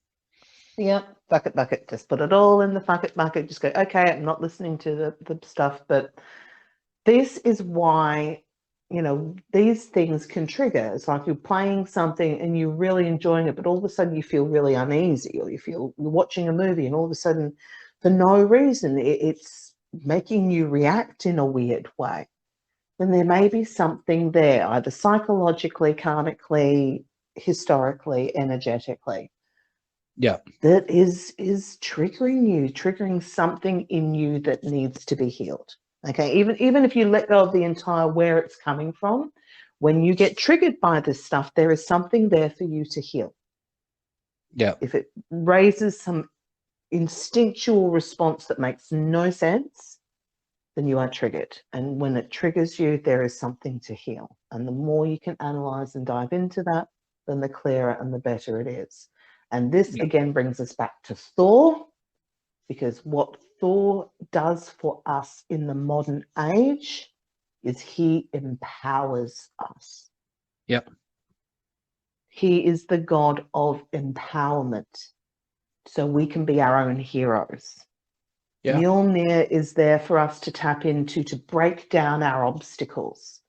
Yeah, bucket. Just put it all in the bucket. Just go, okay, I'm not listening to the stuff. But this is why, these things can trigger. It's like you're playing something and you're really enjoying it, but all of a sudden you feel really uneasy, or you're watching a movie and all of a sudden, for no reason, it's making you react in a weird way. Then there may be something there, either psychologically, karmically, historically, energetically, Yeah. that is triggering something in you that needs to be healed. Okay, even if you let go of the entire where it's coming from, when you get triggered by this stuff, there is something there for you to heal. Yeah. If it raises some instinctual response that makes no sense, then you are triggered. And when it triggers you, there is something to heal. And the more you can analyze and dive into that, then the clearer and the better it is. And this Yeah. again brings us back to Thor, because what Thor does for us in the modern age is he empowers us. Yep. He is the god of empowerment, so we can be our own heroes. Yeah. Mjolnir is there for us to tap into, to break down our obstacles,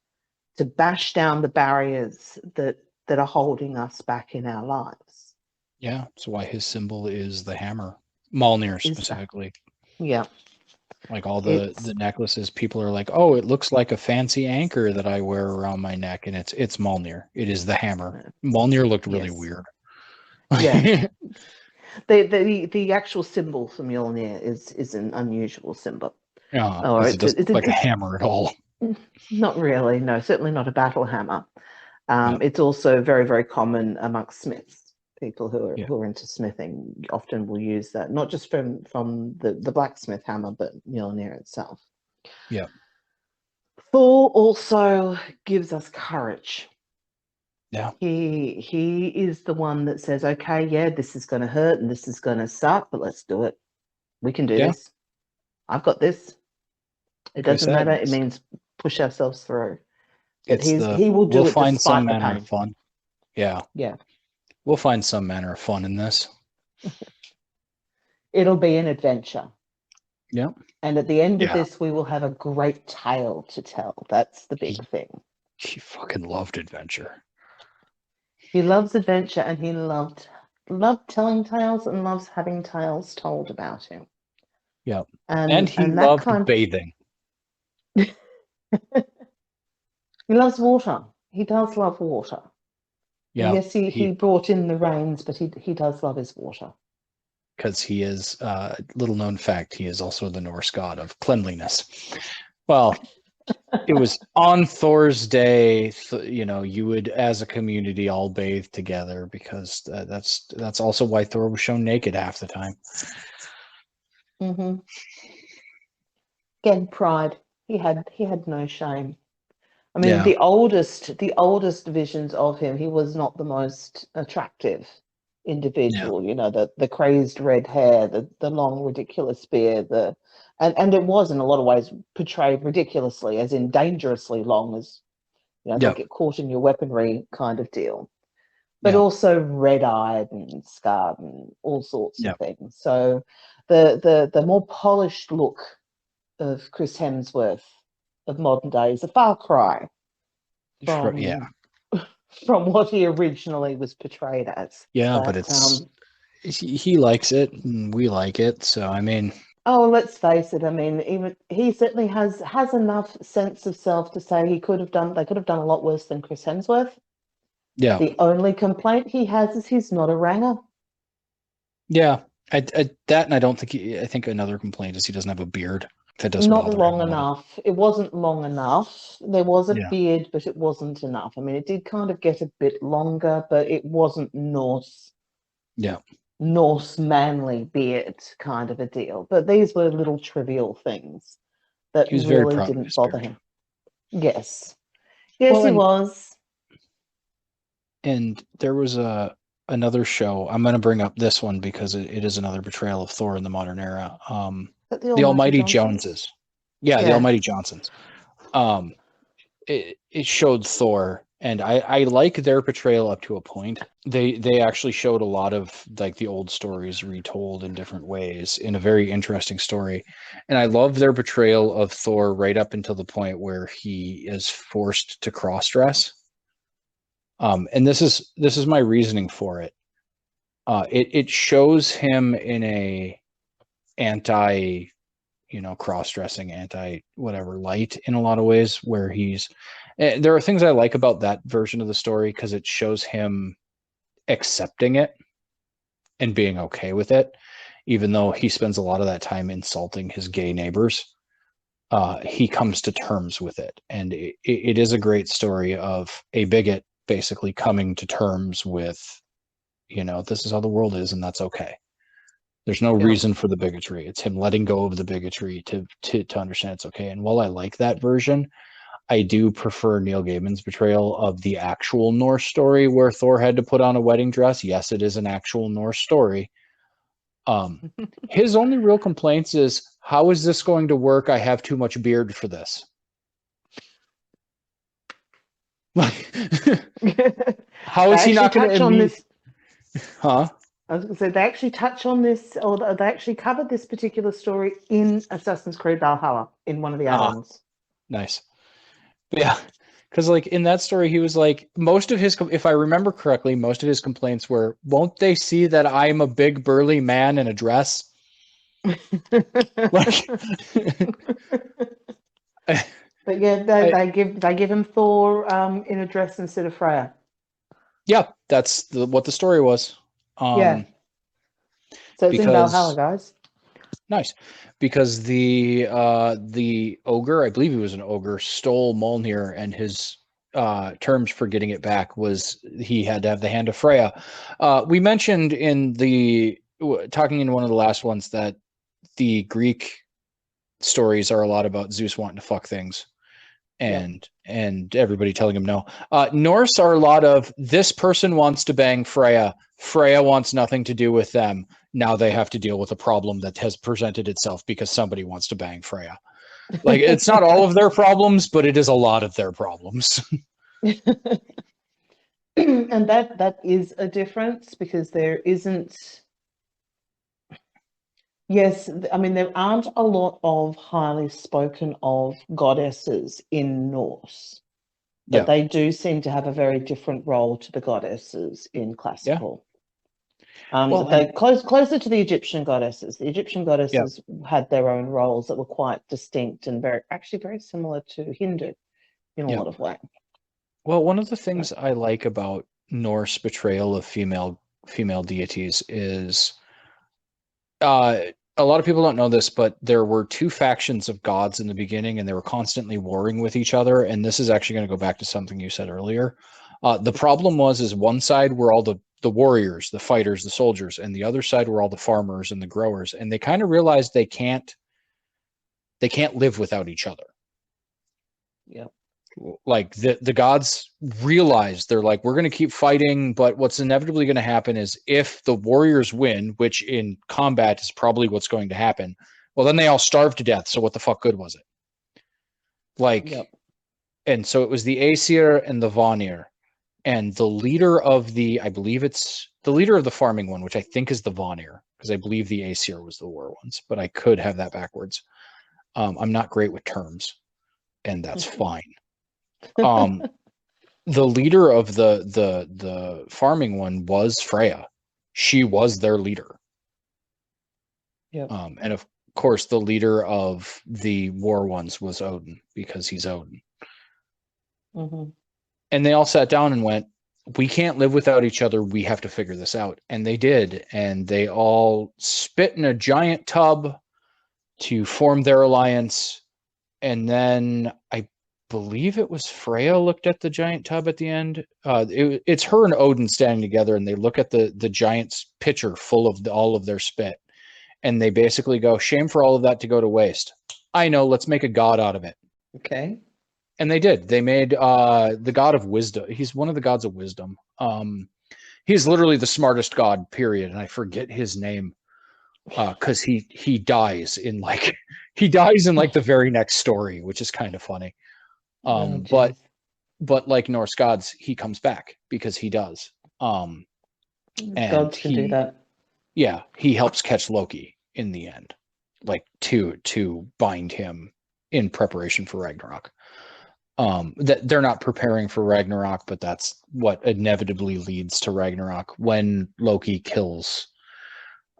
to bash down the barriers that are holding us back in our lives. Yeah. So why his symbol is the hammer, Mjolnir Is that? specifically. Yeah. Like all the It's necklaces, people are like, "Oh, it looks like a fancy anchor that I wear around my neck," and it's Mjolnir. It is the hammer. Mjolnir looked really yes. weird. Yeah. The actual symbol for Mjolnir is an unusual symbol. Yeah, Or because it doesn't look like a it's hammer at all. not really, no, certainly not a battle hammer. Yeah. It's also very, very common amongst smiths. People Yeah. who are into smithing often will use that, not just from the blacksmith hammer, but Mjolnir itself. Yeah. Thor also gives us courage. Yeah. He is the one that says, okay, yeah, this is going to hurt and this is going to suck, but let's do it. We can do Yeah. this. I've got this. It Like I doesn't said, matter. It means push ourselves through. But it's he will do we'll it find some despite the manner pain. of fun. Yeah, Yeah. we'll find some manner of fun in this. It'll be an adventure. Yep. And at the end of Yeah. this, we will have a great tale to tell. That's the big thing. He fucking loved adventure. He loves adventure, and he loved telling tales and loves having tales told about him. Yep. And he that loved bathing. He loves water. He does love water. Yeah. Yes, he brought in the rains, but he does love his water. Because he is, little known fact, he is also the Norse god of cleanliness. Well, it was on Thor's day, you would, as a community, all bathe together, because that's also why Thor was shown naked half the time. Mm-hmm. Again, pride. He had no shame. I mean, Yeah. the oldest visions of him, he was not the most attractive individual. The crazed red hair, the long ridiculous beard, and it was in a lot of ways portrayed ridiculously, as in dangerously long, as don't get caught in your weaponry kind of deal. But also red-eyed and scarred and all sorts of things. So the more polished look of Chris Hemsworth of modern day is a far cry from what he originally was portrayed as. Yeah, but it's he likes it and we like it, so I mean. Oh, let's face it. I mean, even he certainly has enough sense of self to say they could have done a lot worse than Chris Hemsworth. Yeah. The only complaint he has is he's not a ranger. Yeah, that, and I don't think I think another complaint is he doesn't have a beard. That does Not bother long him enough. It wasn't long enough. There was a Yeah. beard, but it wasn't enough. I mean, it did kind of get a bit longer, but it wasn't Norse. Yeah. Norse manly beard kind of a deal. But these were little trivial things that He was very really proud of didn't his bother beard. him. Yes. Yes, Well, he was. And there was another show. I'm going to bring up this one because it is another portrayal of Thor in the modern era. The Almighty Joneses. Yeah, the Almighty Johnsons. It showed Thor, and I like their portrayal up to a point. They actually showed a lot of like the old stories retold in different ways in a very interesting story, and I love their portrayal of Thor right up until the point where he is forced to cross-dress. And this is my reasoning for it. It shows him in a anti, cross-dressing, anti whatever light in a lot of ways, where there are things I like about that version of the story because it shows him accepting it and being okay with it, even though he spends a lot of that time insulting his gay neighbors. He comes to terms with it, and it is a great story of a bigot basically coming to terms with, this is how the world is, and that's okay. There's no reason for the bigotry. It's him letting go of the bigotry to understand it's okay. And while I like that version, I do prefer Neil Gaiman's portrayal of the actual Norse story where Thor had to put on a wedding dress. Yes, it is an actual Norse story. His only real complaints is, how is this going to work? I have too much beard for this. How is he not going to touch on this? Huh? I was going to say, they actually touch on this, or they actually covered this particular story in Assassin's Creed Valhalla in one of the add-ons. Nice. Yeah, because like in that story, he was like, most of his, if I remember correctly, most of his complaints were, won't they see that I'm a big burly man in a dress? Like, but yeah, they give him Thor in a dress instead of Freya. Yeah, that's what the story was. Yeah. So it's in Valhalla, guys. Nice, because the ogre, I believe he was an ogre, stole Mjolnir, and his terms for getting it back was he had to have the hand of Freya. We mentioned talking in one of the last ones that the Greek stories are a lot about Zeus wanting to fuck things, and everybody telling him no. Norse are a lot of this person wants to bang Freya. Freya wants nothing to do with them. Now they have to deal with a problem that has presented itself because somebody wants to bang Freya. Like, it's not all of their problems, but it is a lot of their problems. And that is a difference, because there isn't. Yes, I mean, there aren't a lot of highly spoken of goddesses in Norse, but Yeah. they do seem to have a very different role to the goddesses in Yeah. classical. Well, They closer to the Egyptian goddesses. The Egyptian yeah. goddesses had their own roles that were quite distinct and actually very similar to Hindu in a Yeah. lot of ways. Well, one of the things I like about Norse betrayal of female deities is a lot of people don't know this, but there were two factions of gods in the beginning, and they were constantly warring with each other. And this is actually going to go back to something you said earlier. The problem is one side were all the warriors, the fighters, the soldiers, and the other side were all the farmers and the growers. And they kind of realized they can't live without each other. Yeah. Like the gods realize, they're like, we're going to keep fighting, but what's inevitably going to happen is if the warriors win, which in combat is probably what's going to happen, well, then they all starve to death. So what the fuck good was it? Like, Yep. and so it was the Aesir and the Vanir, and the leader of I believe it's the leader of the farming one, which I think is the Vanir, because I believe the Aesir was the war ones, but I could have that backwards. I'm not great with terms, and that's fine. The leader of the farming one was Freya. She was their leader. Yep. And of course, the leader of the war ones was Odin, because he's Odin. Mm-hmm. And they all sat down and went, we can't live without each other. We have to figure this out. And they did. And they all spit in a giant tub to form their alliance. And then I believe it was Freya looked at the giant tub at the end. It's her and Odin standing together, and they look at the giant's pitcher full of all of their spit, and they basically go, shame for all of that to go to waste. I know, let's make a god out of it. Okay. And they did. They made the god of wisdom. He's one of the gods of wisdom. He's literally the smartest god, period. And I forget his name because he dies in like the very next story, which is kind of funny. But like Norse gods, he comes back because he does. And gods can do that. Yeah, he helps catch Loki in the end, like to bind him in preparation for Ragnarok. That they're not preparing for Ragnarok, but that's what inevitably leads to Ragnarok when Loki kills.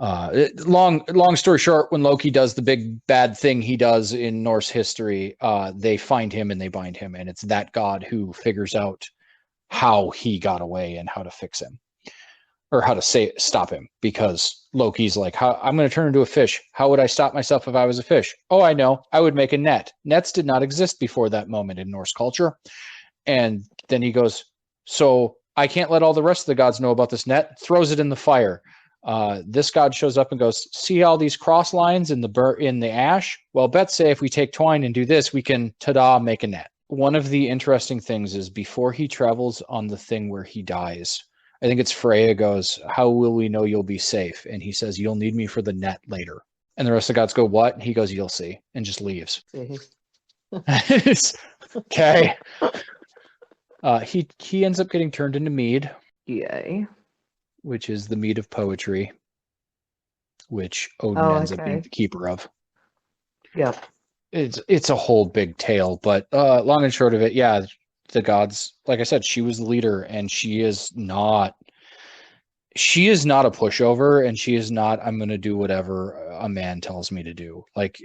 Long story short, when Loki does the big bad thing he does in Norse history, they find him and they bind him, and it's that god who figures out how he got away and how to fix him, or how to stop him, because Loki's like, I'm going to turn into a fish. How would I stop myself if I was a fish? Oh, I know. I would make a net. Nets did not exist before that moment in Norse culture. And then he goes, so I can't let all the rest of the gods know about this net. Throws it in the fire. This god shows up and goes, see all these cross lines in the ash? Well, bet say if we take twine and do this, we can, ta-da, make a net. One of the interesting things is before he travels on the thing where he dies, I think it's Freya goes, how will we know you'll be safe? And he says, you'll need me for the net later. And the rest of the gods go, what? And he goes, you'll see, and just leaves. Okay. He ends up getting turned into mead. Yay. Which is the mead of poetry, which Odin ends up being the keeper of. Yep. It's a whole big tale, but long and short of it, yeah, the gods, like I said, she was the leader, and she is not a pushover, and she is not, I'm going to do whatever a man tells me to do. Like,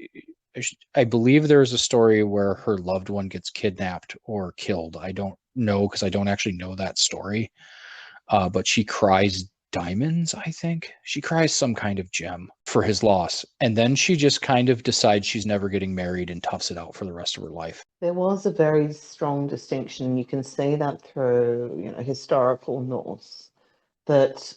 I believe there's a story where her loved one gets kidnapped or killed. I don't know, because I don't actually know that story. But she cries diamonds, I think. She cries some kind of gem for his loss. And then she just kind of decides she's never getting married and toughs it out for the rest of her life. There was a very strong distinction. You can see that through, historical Norse, that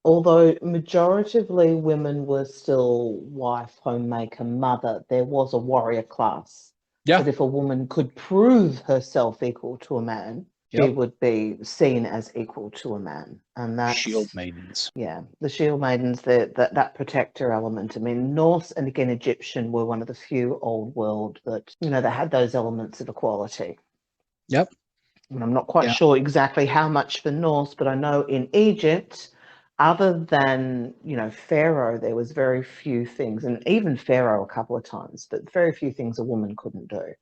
although majoritively women were still wife, homemaker, mother, there was a warrior class Yeah. That if a woman could prove herself equal to a man, she Yep. would be seen as equal to a man. And Shield that's, maidens. yeah, the shield maidens, that protector element. I mean, Norse and again Egyptian were one of the few old world that, that had those elements of equality. Yep. And I'm not quite Yeah. sure exactly how much for Norse, but I know in Egypt, other than, Pharaoh, there was very few things, and even Pharaoh a couple of times, but very few things a woman couldn't do. I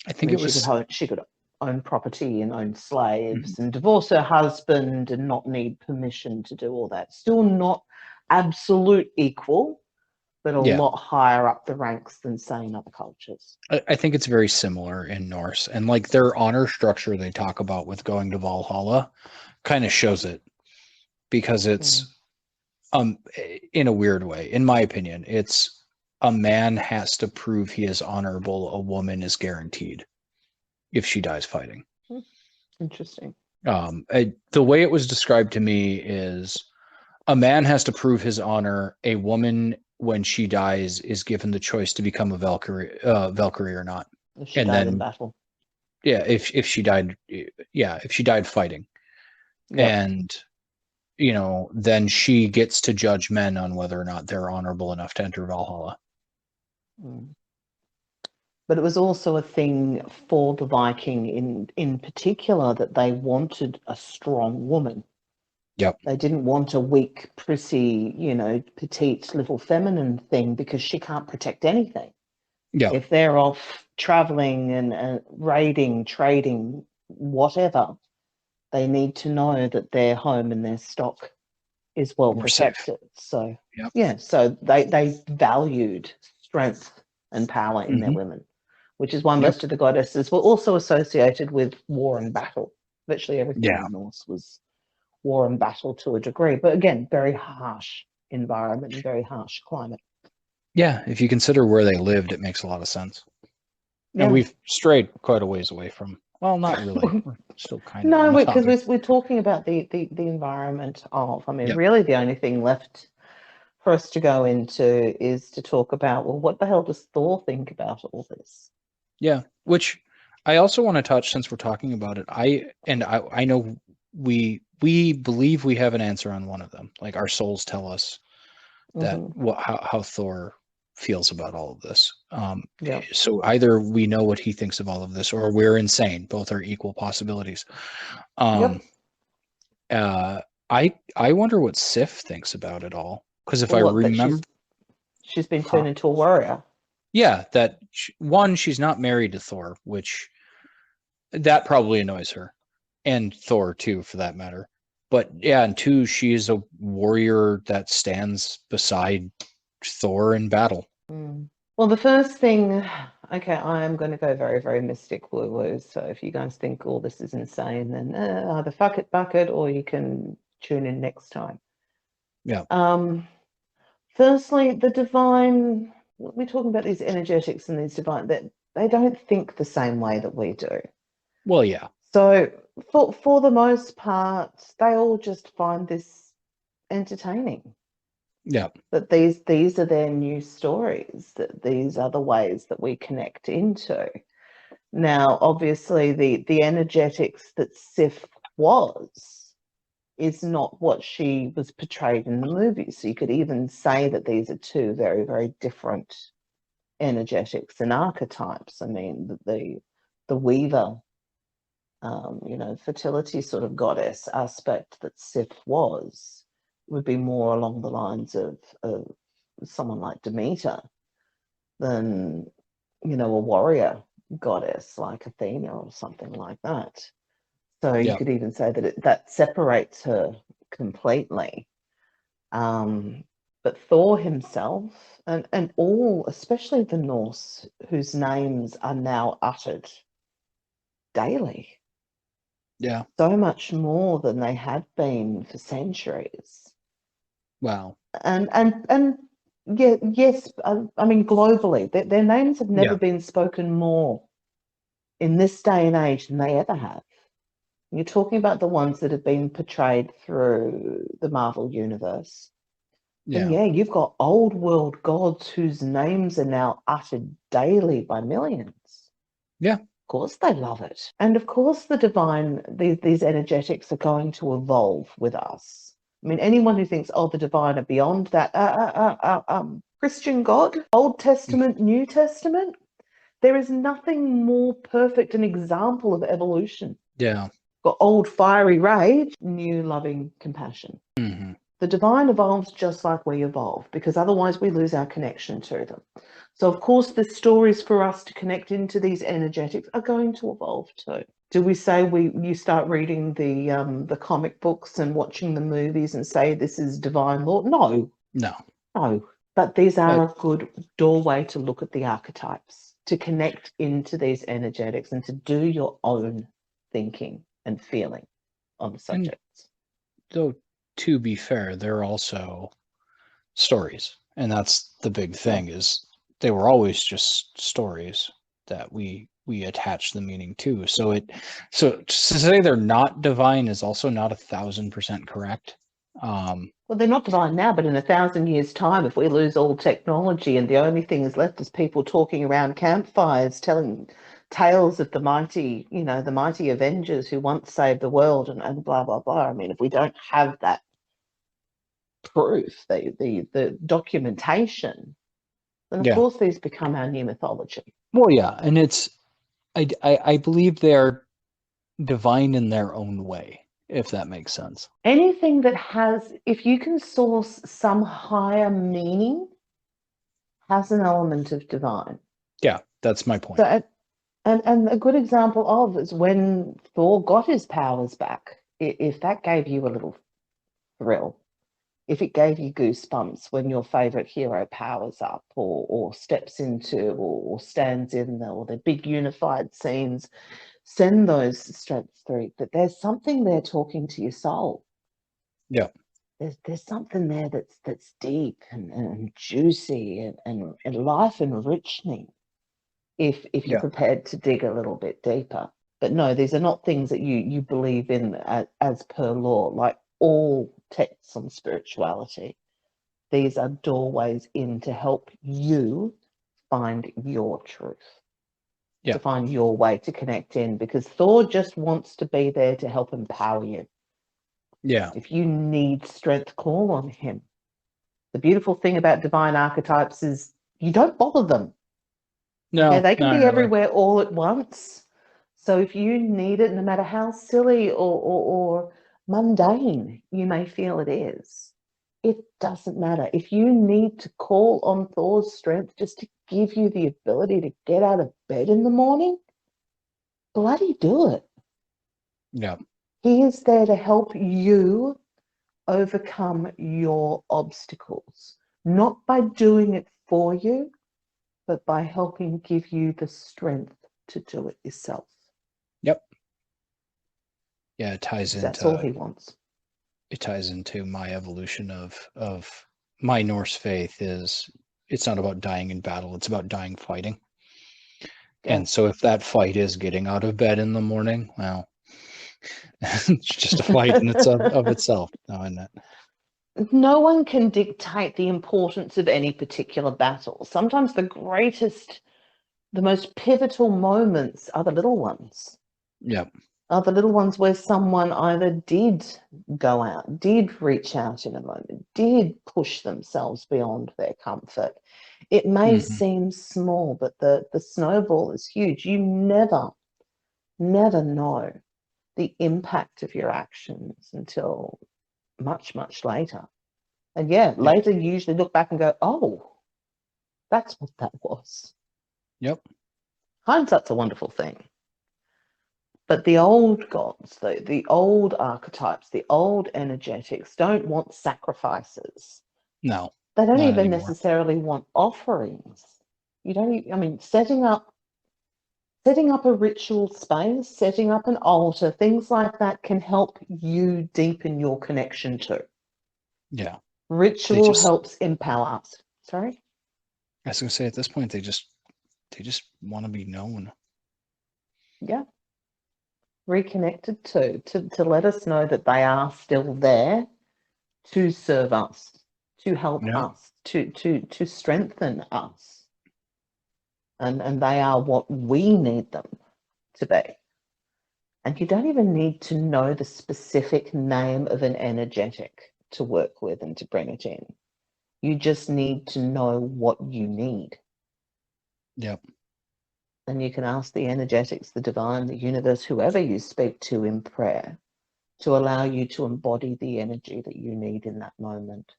I think mean, it was. she could own property and own Mhm. slaves and divorce her husband and not need permission to do all that. Still not absolute equal, but a Yeah. lot higher up the ranks than, say, in other cultures. I think it's very similar in Norse, and like their honor structure they talk about with going to Valhalla kind of shows it, because it's in a weird way, in my opinion, it's a man has to prove he is honorable, a woman is guaranteed if she dies fighting. Interesting. The way it was described to me is a man has to prove his honor, a woman when she dies is given the choice to become a Valkyrie or not. If she And died in then battle. yeah, if she died, yeah, if she died fighting. Yep. And then she gets to judge men on whether or not they're honorable enough to enter Valhalla. Mm. But it was also a thing for the Viking in particular that they wanted a strong woman. Yep. They didn't want a weak, prissy, petite little feminine thing because she can't protect anything. Yeah. If they're off traveling and raiding, trading, whatever, they need to know that their home and their stock is well We're safe. protected. So, Yep. yeah, so they valued strength and power in their women, which is why Yep. most of the goddesses were also associated with war and battle. Virtually everything Yeah. in Norse was war and battle to a degree, but again, very harsh environment and very harsh climate. Yeah. If you consider where they lived, it makes a lot of sense. And Yeah. we've strayed quite a ways away from, well, not really. We're still kind of on No, the because topic. we're talking about the environment of, I mean, Yep. really the only thing left for us to go into is to talk about, well, what the hell does Thor think about all this? Yeah. Which I also want to touch, since we're talking about it. I know we believe we have an answer on one of them. Like our souls tell us that how Thor feels about all of this. Yeah. So either we know what he thinks of all of this, or we're insane. Both are equal possibilities. Yep. I wonder what Sif thinks about it all. Because if I What, that remember, she's been turned into a warrior. yeah, that one, she's not married to Thor, which that probably annoys her, and Thor too, for that matter. But yeah, and two, she is a warrior that stands beside Thor in battle. Well, the first thing, okay, I am going to go very, very mystic woo-woo. So if you guys think all this is insane, then either fuck it, bucket, or you can tune in next time. Yeah. Firstly, the divine, we're talking about these energetics and these divine, that they don't think the same way that we do. Well, yeah. So for the most part, they all just find this entertaining. Yeah. That these are their new stories, that these are the ways that we connect into. Now, obviously, the energetics that Sif was is not what she was portrayed in the movie. So you could even say that these are two very, very different energetics and archetypes. I mean, the weaver, fertility sort of goddess aspect that Sif was would be more along the lines of someone like Demeter than, a warrior goddess like Athena or something like that. So you could even say that that separates her completely. But Thor himself and all, especially the Norse, whose names are now uttered daily, Yeah. so much more than they had been for centuries. Wow. And yeah, yes, I mean globally, their names have never Yeah. been spoken more in this day and age than they ever have. You're talking about the ones that have been portrayed through the Marvel universe. And Yeah. yeah, you've got old world gods whose names are now uttered daily by millions. Yeah. Of course they love it. And of course the divine, these energetics are going to evolve with us. I mean, anyone who thinks, oh, the divine are beyond that, Christian God, Old Testament, New Testament, there is nothing more perfect an example of evolution. Yeah. Got old fiery rage, new loving compassion. Mm-hmm. The divine evolves just like we evolve, because otherwise we lose our connection to them. So, of course, the stories for us to connect into these energetics are going to evolve too. Do we say you start reading the comic books and watching the movies and say this is divine law? No. No. But these are a good doorway to look at the archetypes, to connect into these energetics and to do your own thinking and feeling on the subjects. Though, to be fair, they're also stories, and that's the big thing, is they were always just stories that we attach the meaning to. So to say they're not divine is also not 1,000% correct. Well, they're not divine now, but in 1,000 years' time, if we lose all technology and the only thing is left is people talking around campfires, telling tales of the mighty, the mighty Avengers who once saved the world and blah, blah, blah. I mean, if we don't have that proof, the documentation, then of course these become our new mythology. Well, yeah, and I believe they're divine in their own way, if that makes sense. Anything that has, if you can source some higher meaning, has an element of divine. Yeah, that's my point. So, and a good example of is when Thor got his powers back. If that gave you a little thrill, if it gave you goosebumps when your favorite hero powers up or steps into or stands in or the big unified scenes, send those strengths through. But there's something there talking to your soul. Yeah. There's something there that's deep and juicy and life enriching if you're prepared to dig a little bit deeper. But no, these are not things that you believe in as per law, like all texts on spirituality. These are doorways in to help you find your truth, to find your way to connect in, because Thor just wants to be there to help empower you. Yeah. If you need strength, call on him. The beautiful thing about divine archetypes is you don't bother them. No, okay? They can be really everywhere all at once. So if you need it, no matter how silly or mundane you may feel it is, it doesn't matter. If you need to call on Thor's strength just to give you the ability to get out of bed in the morning, bloody do it. Yeah. He is there to help you overcome your obstacles, not by doing it for you, but by helping give you the strength to do it yourself. Yep. Yeah, it ties into that's all he wants. It ties into my evolution of my Norse faith. Is it's not about dying in battle, it's about dying fighting. And so if that fight is getting out of bed in the morning, well, it's just a fight in of itself. No one can dictate the importance of any particular battle. Sometimes the most pivotal moments are the little ones. Yep. Are the little ones where someone either did go out, did reach out in a moment, did push themselves beyond their comfort. It may seem small, but the snowball is huge. You never know the impact of your actions until much, much later. And later you usually look back and go, oh, that's what that was. Yep. Hindsight's a wonderful thing. But the old gods, the old archetypes, the old energetics don't want sacrifices. No. They don't even necessarily want offerings. Setting up a ritual space, setting up an altar, things like that can help you deepen your connection to. Yeah. Ritual helps empower us. Sorry? I was going to say, at this point, they just want to be known. Yeah. Reconnected to let us know that they are still there to serve us, to help us, to strengthen us. and they are what we need them to be. And you don't even need to know the specific name of an energetic to work with and to bring it in. You just need to know what you need. Yep. And you can ask the energetics, the divine, the universe, whoever you speak to in prayer, to allow you to embody the energy that you need in that moment.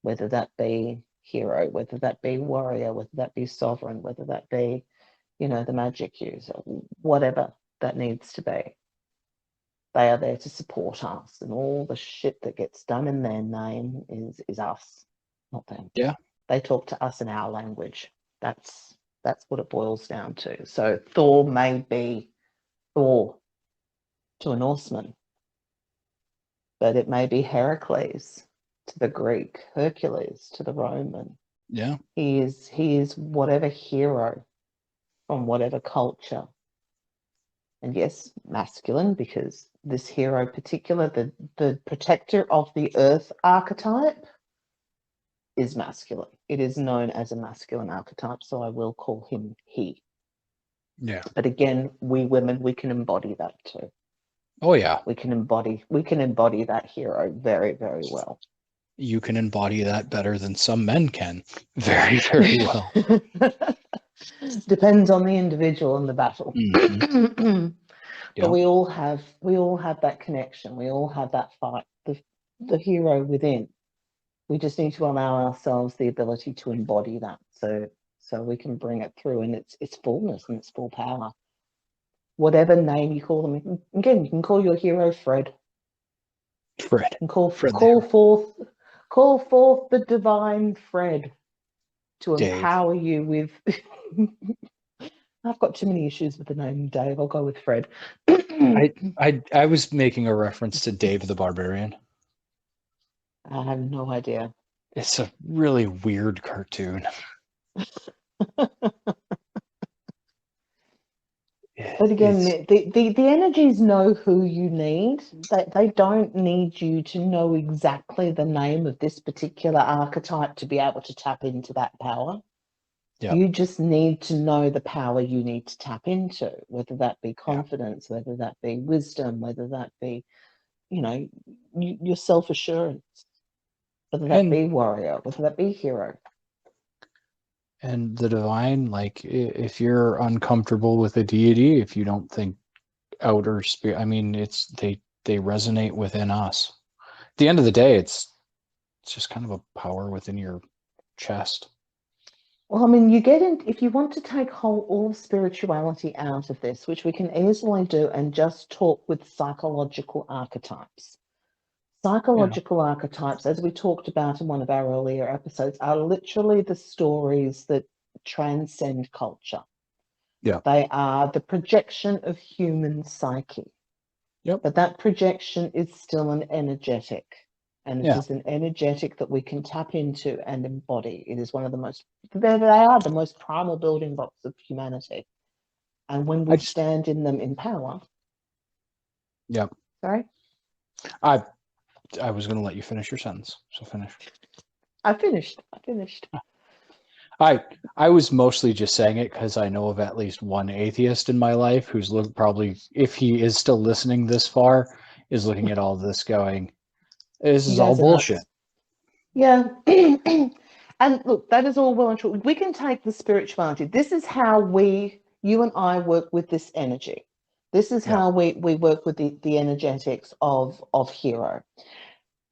Whether that be hero, whether that be warrior, whether that be sovereign, whether that be, the magic user, whatever that needs to be. They are there to support us, and all the shit that gets done in their name is us, not them. Yeah. They talk to us in our language. That's what it boils down to. So Thor may be Thor to a Norseman, but it may be Heracles to the Greek, Hercules to the Roman. Yeah. He is whatever hero from whatever culture. And yes, masculine, because this hero particular, the protector of the earth archetype, is masculine. It is known as a masculine archetype, so I will call him he. Yeah. But again, we women, we can embody that too. Oh yeah. We can embody that hero very, very well. You can embody that better than some men can. Very, very well. Depends on the individual and the battle. Mm-hmm. But we all have that connection. We all have that fight, the hero within. We just need to allow ourselves the ability to embody that, so we can bring it through in its fullness and its full power. Whatever name you call them, again, you can call your hero Fred. Fred. And call forth the divine Fred to Dave. Empower you with. I've got too many issues with the name Dave. I'll go with Fred. I was making a reference to Dave the Barbarian. I have no idea. It's a really weird cartoon. But again, the energies know who you need. They don't need you to know exactly the name of this particular archetype to be able to tap into that power. Yep. You just need to know the power you need to tap into, whether that be confidence, whether that be wisdom, whether that be, your self-assurance, whether that be warrior, whether that be hero. And the divine, like, if you're uncomfortable with a deity, if you don't think outer spirit, I mean, they resonate within us. At the end of the day, it's just kind of a power within your chest. Well, I mean, you get in, if you want to take all of spirituality out of this, which we can easily do, and just talk with psychological archetypes. Psychological archetypes, as we talked about in one of our earlier episodes, are literally the stories that transcend culture. Yeah. They are the projection of human psyche. Yep. But that projection is still an energetic. And it is an energetic that we can tap into and embody. It is one of the most, they are the most primal building blocks of humanity. And when we stand in them in power. Yep. Sorry? I was going to let you finish your sentence, so finish. I finished. I was mostly just saying it because I know of at least one atheist in my life who's probably, if he is still listening this far, is looking at all this going, this is all bullshit. Yeah. And look, that is all well and true. We can take the spirituality. This is how you and I work with this energy. This is how we work with the energetics of hero.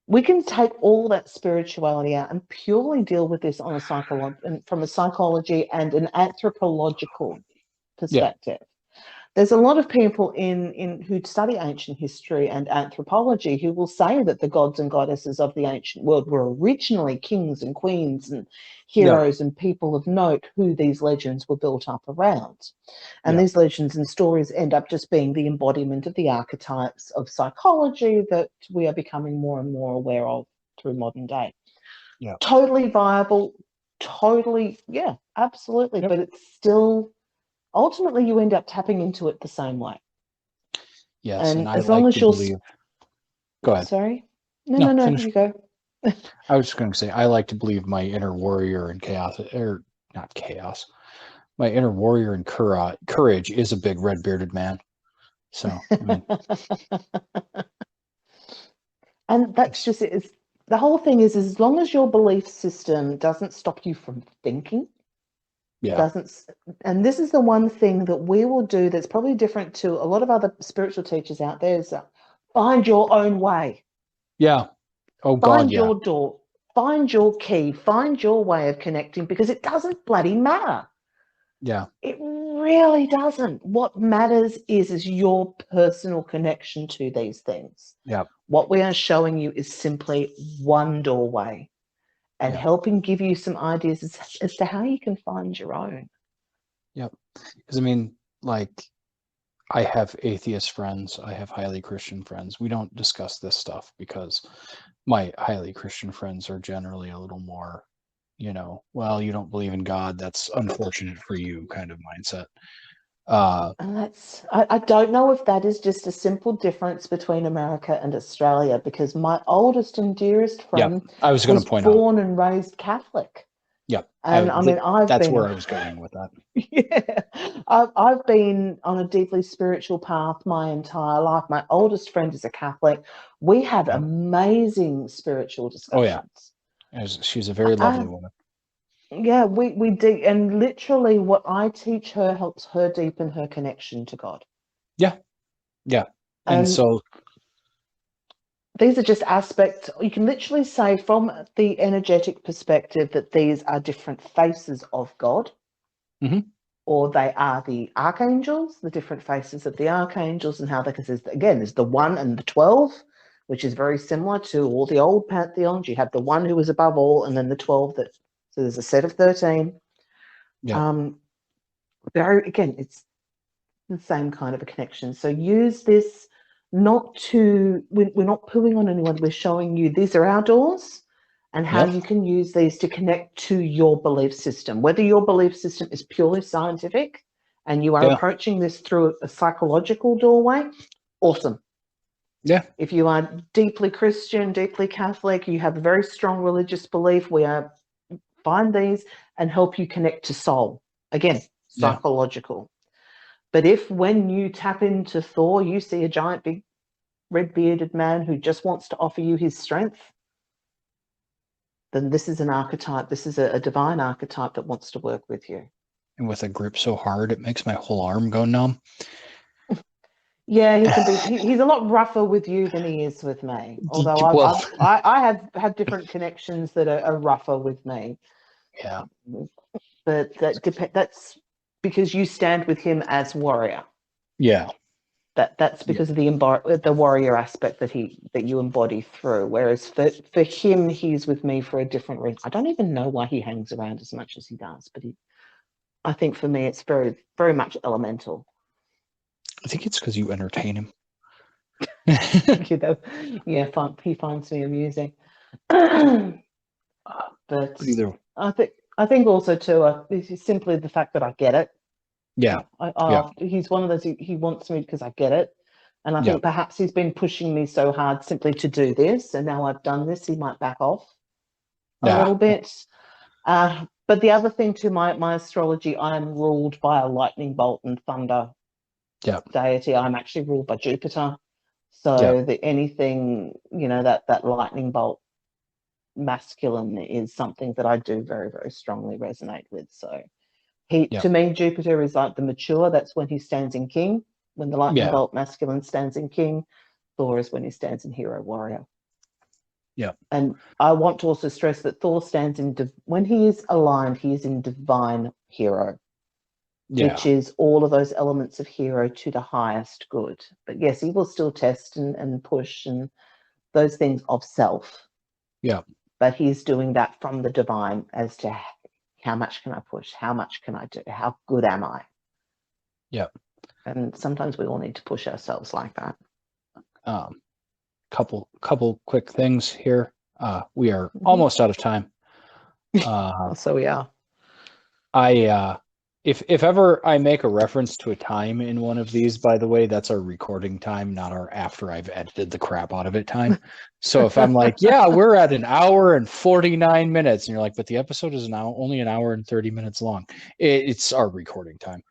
We can take all that spirituality out and purely deal with this on from a psychology and an anthropological perspective. There's a lot of people in who study ancient history and anthropology who will say that the gods and goddesses of the ancient world were originally kings and queens and heroes and people of note who these legends were built up around. And these legends and stories end up just being the embodiment of the archetypes of psychology that we are becoming more and more aware of through modern day. Yeah. Totally viable, totally, absolutely. But it's still... ultimately, you end up tapping into it the same way. Yes, and as long as you're... Go ahead. Sorry? No, you go. I was just going to say, I like to believe my inner warrior and chaos, or not chaos, my inner warrior and courage is a big red bearded man. So, I mean, And that's just it. The whole thing is as long as your belief system doesn't stop you from thinking, yeah, doesn't, and this is the one thing that we will do that's probably different to a lot of other spiritual teachers out there is find your own way. yeah. Oh God, Find yeah, your door, find your key, find your way of connecting because it doesn't bloody matter. yeah, It really doesn't. What matters is your personal connection to these things. yeah, What we are showing you is simply one doorway and yeah, helping give you some ideas as to how you can find your own. yep. Because I mean, like, I have atheist friends, I have highly Christian friends. We don't discuss this stuff because my highly Christian friends are generally a little more, well, you don't believe in God, that's unfortunate for you kind of mindset. And I don't know if that is just a simple difference between America and Australia because my oldest and dearest Yeah, friend I was going was to point out. born and raised Catholic. Yeah, And I mean, that's where I was going with that. Yeah, I've been on a deeply spiritual path my entire life. My oldest friend is a Catholic. We have Yeah. amazing spiritual Oh yeah, discussions. she's a very lovely woman. Yeah, we do, and literally what I teach her helps her deepen her connection to God. Yeah, yeah, and And so these are just aspects, you can literally say from the energetic perspective that these are different faces of God. mhm, Or they are the archangels, the different faces of the archangels, and how they can say, again, there's the 1 and the 12, which is very similar to all the old pantheons. You have the 1 who is above all, and then the 12 so there's a set of 13. yeah, Again, it's the same kind of a connection. So use this not to, we're not pulling on anyone, we're showing you these are our doors and how yep, you can use these to connect to your belief system. Whether your belief system is purely scientific and you are yeah, approaching this through a psychological doorway, awesome. yeah, If you are deeply Christian, deeply Catholic, you have a very strong religious belief, find these and help you connect to soul. Again, yeah, psychological. But if when you tap into Thor, you see a giant, big, red bearded man who just wants to offer you his strength, then this is an archetype. This is a divine archetype that wants to work with you. and with a grip so hard it makes my whole arm go numb. Yeah, he can be. He's a lot rougher with you than he is with me. Although Well, I have had different connections that are rougher with me. yeah, But that's because you stand with him as warrior. yeah, That's yeah, because of the warrior aspect that you embody through. Whereas for him, he's with me for a different reason. I don't even know why he hangs around as much as he does, but I think for me, it's very, very much elemental. I think it's because you entertain him. You know, yeah, he finds me amusing. But But either, I think also too, it's simply the fact that I get it. yeah, yeah, He's one of those. He wants me because I get it, and I yeah, think perhaps he's been pushing me so hard simply to do this, and now I've done this, he might back off a yeah, little bit. But the other thing to my astrology, I am ruled by a lightning bolt and thunder yeah, deity. I'm actually ruled by Jupiter, yeah, so that anything that lightning bolt masculine is something that I do very, very strongly resonate with. So yeah, to me, Jupiter is like the mature. That's when he stands in king. When the lightning yeah, bolt masculine stands in king, Thor is when he stands in hero warrior. yeah, And I want to also stress that Thor stands when he is aligned, he is in divine hero, yeah, which is all of those elements of hero to the highest good. But yes, he will still test and push and those things of self. yeah, But he's doing that from the divine as to how much can I push? How much can I do? How good am I? yeah. And sometimes we all need to push ourselves like that. Couple quick things here. We are Mm-hmm. almost out of time. So we are. I If ever I make a reference to a time in one of these, by the way, that's our recording time, not our after I've edited the crap out of it time. So if I'm like, yeah, we're at an hour and 49 minutes, and you're like, but the episode is now only an hour and 30 minutes long, it's our recording time.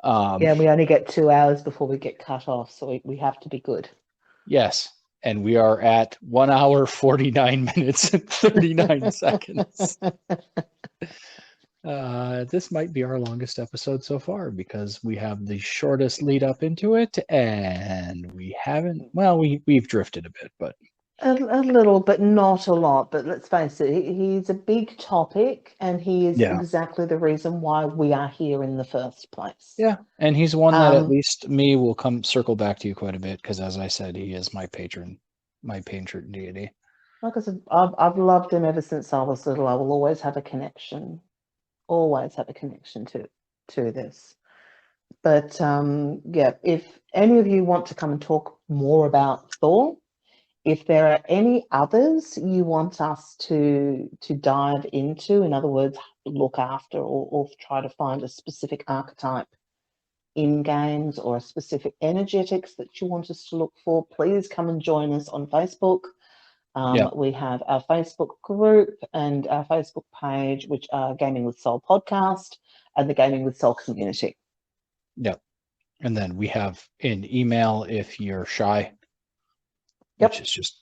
Yeah, we only get 2 hours before we get cut off, so we have to be good. Yes. And we are at 1 hour, 49 minutes, and 39 seconds. This might be our longest episode so far because we have the shortest lead up into it, and we haven't. Well, we've drifted a bit, but A little, but not a lot. But let's face it, he's a big topic, and he is yeah, exactly the reason why we are here in the first place. yeah. And he's one that at least me will come circle back to you quite a bit because, as I said, he is my patron deity. Like I said, I've loved him ever since I was little. I will always have a connection, to this. But yeah, if any of you want to come and talk more about Thor, if there are any others you want us to dive into, in other words, look after or try to find a specific archetype in games or a specific energetics that you want us to look for, please come and join us on Facebook. We have our Facebook group and our Facebook page, which are Gaming with Soul Podcast and the Gaming with Soul community. Yep. And then we have an email if you're shy, Yep. which is just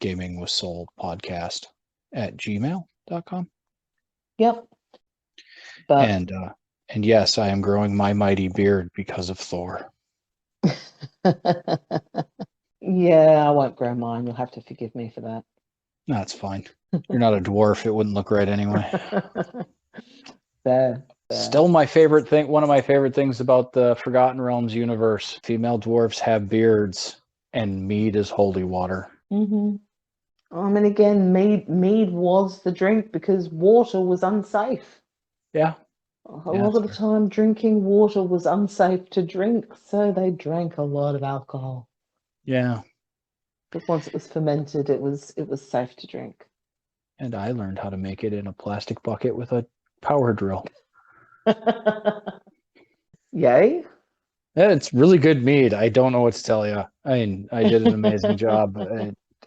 gaming with soul podcast at gmail.com. Yep. But and yes, I am growing my mighty beard because of Thor. yeah, I won't grow mine. You'll have to forgive me for that. That's fine. You're not a dwarf. It wouldn't look right anyway. Fair. Still my favorite thing. One of my favorite things about the Forgotten Realms universe. Female dwarves have beards and mead is holy water. Mm-hmm. I mean, again, mead was the drink because water was unsafe. Yeah. A lot of the time, drinking water was unsafe to drink, so they drank a lot of alcohol. Yeah. But once it was fermented, it was safe to drink. And I learned how to make it in a plastic bucket with a power drill. Yay. It's really good mead. I don't know what to tell you. I mean, I did an amazing job.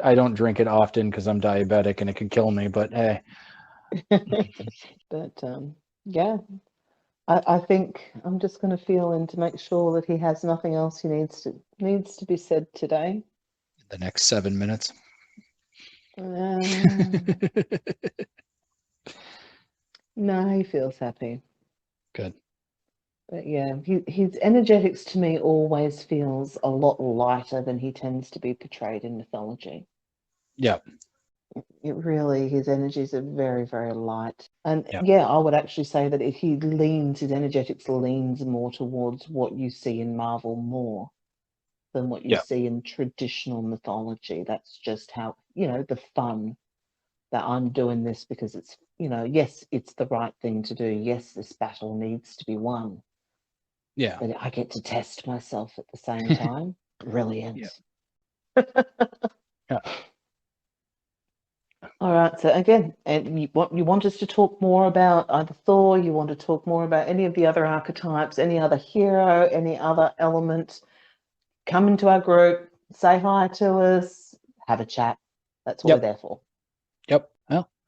I don't drink it often because I'm diabetic and it can kill me, but hey. But yeah, I think I'm just going to feel in to make sure that he has nothing else he needs to be said today. The next 7 minutes. No, he feels happy. Good. But yeah, his energetics to me always feels a lot lighter than he tends to be portrayed in mythology. Yeah. His energies are very, very light. And yeah, I would actually say that if his energetics leans more towards what you see in Marvel more than what you see in traditional mythology. That's just how, the fun that I'm doing this because it's, yes, it's the right thing to do. Yes, this battle needs to be won. Yeah. But I get to test myself at the same time. Brilliant. Yeah. All right. So again, and you want us to talk more about either Thor, you want to talk more about any of the other archetypes, any other hero, any other element, come into our group, say hi to us, have a chat. That's what we're there for. Yep.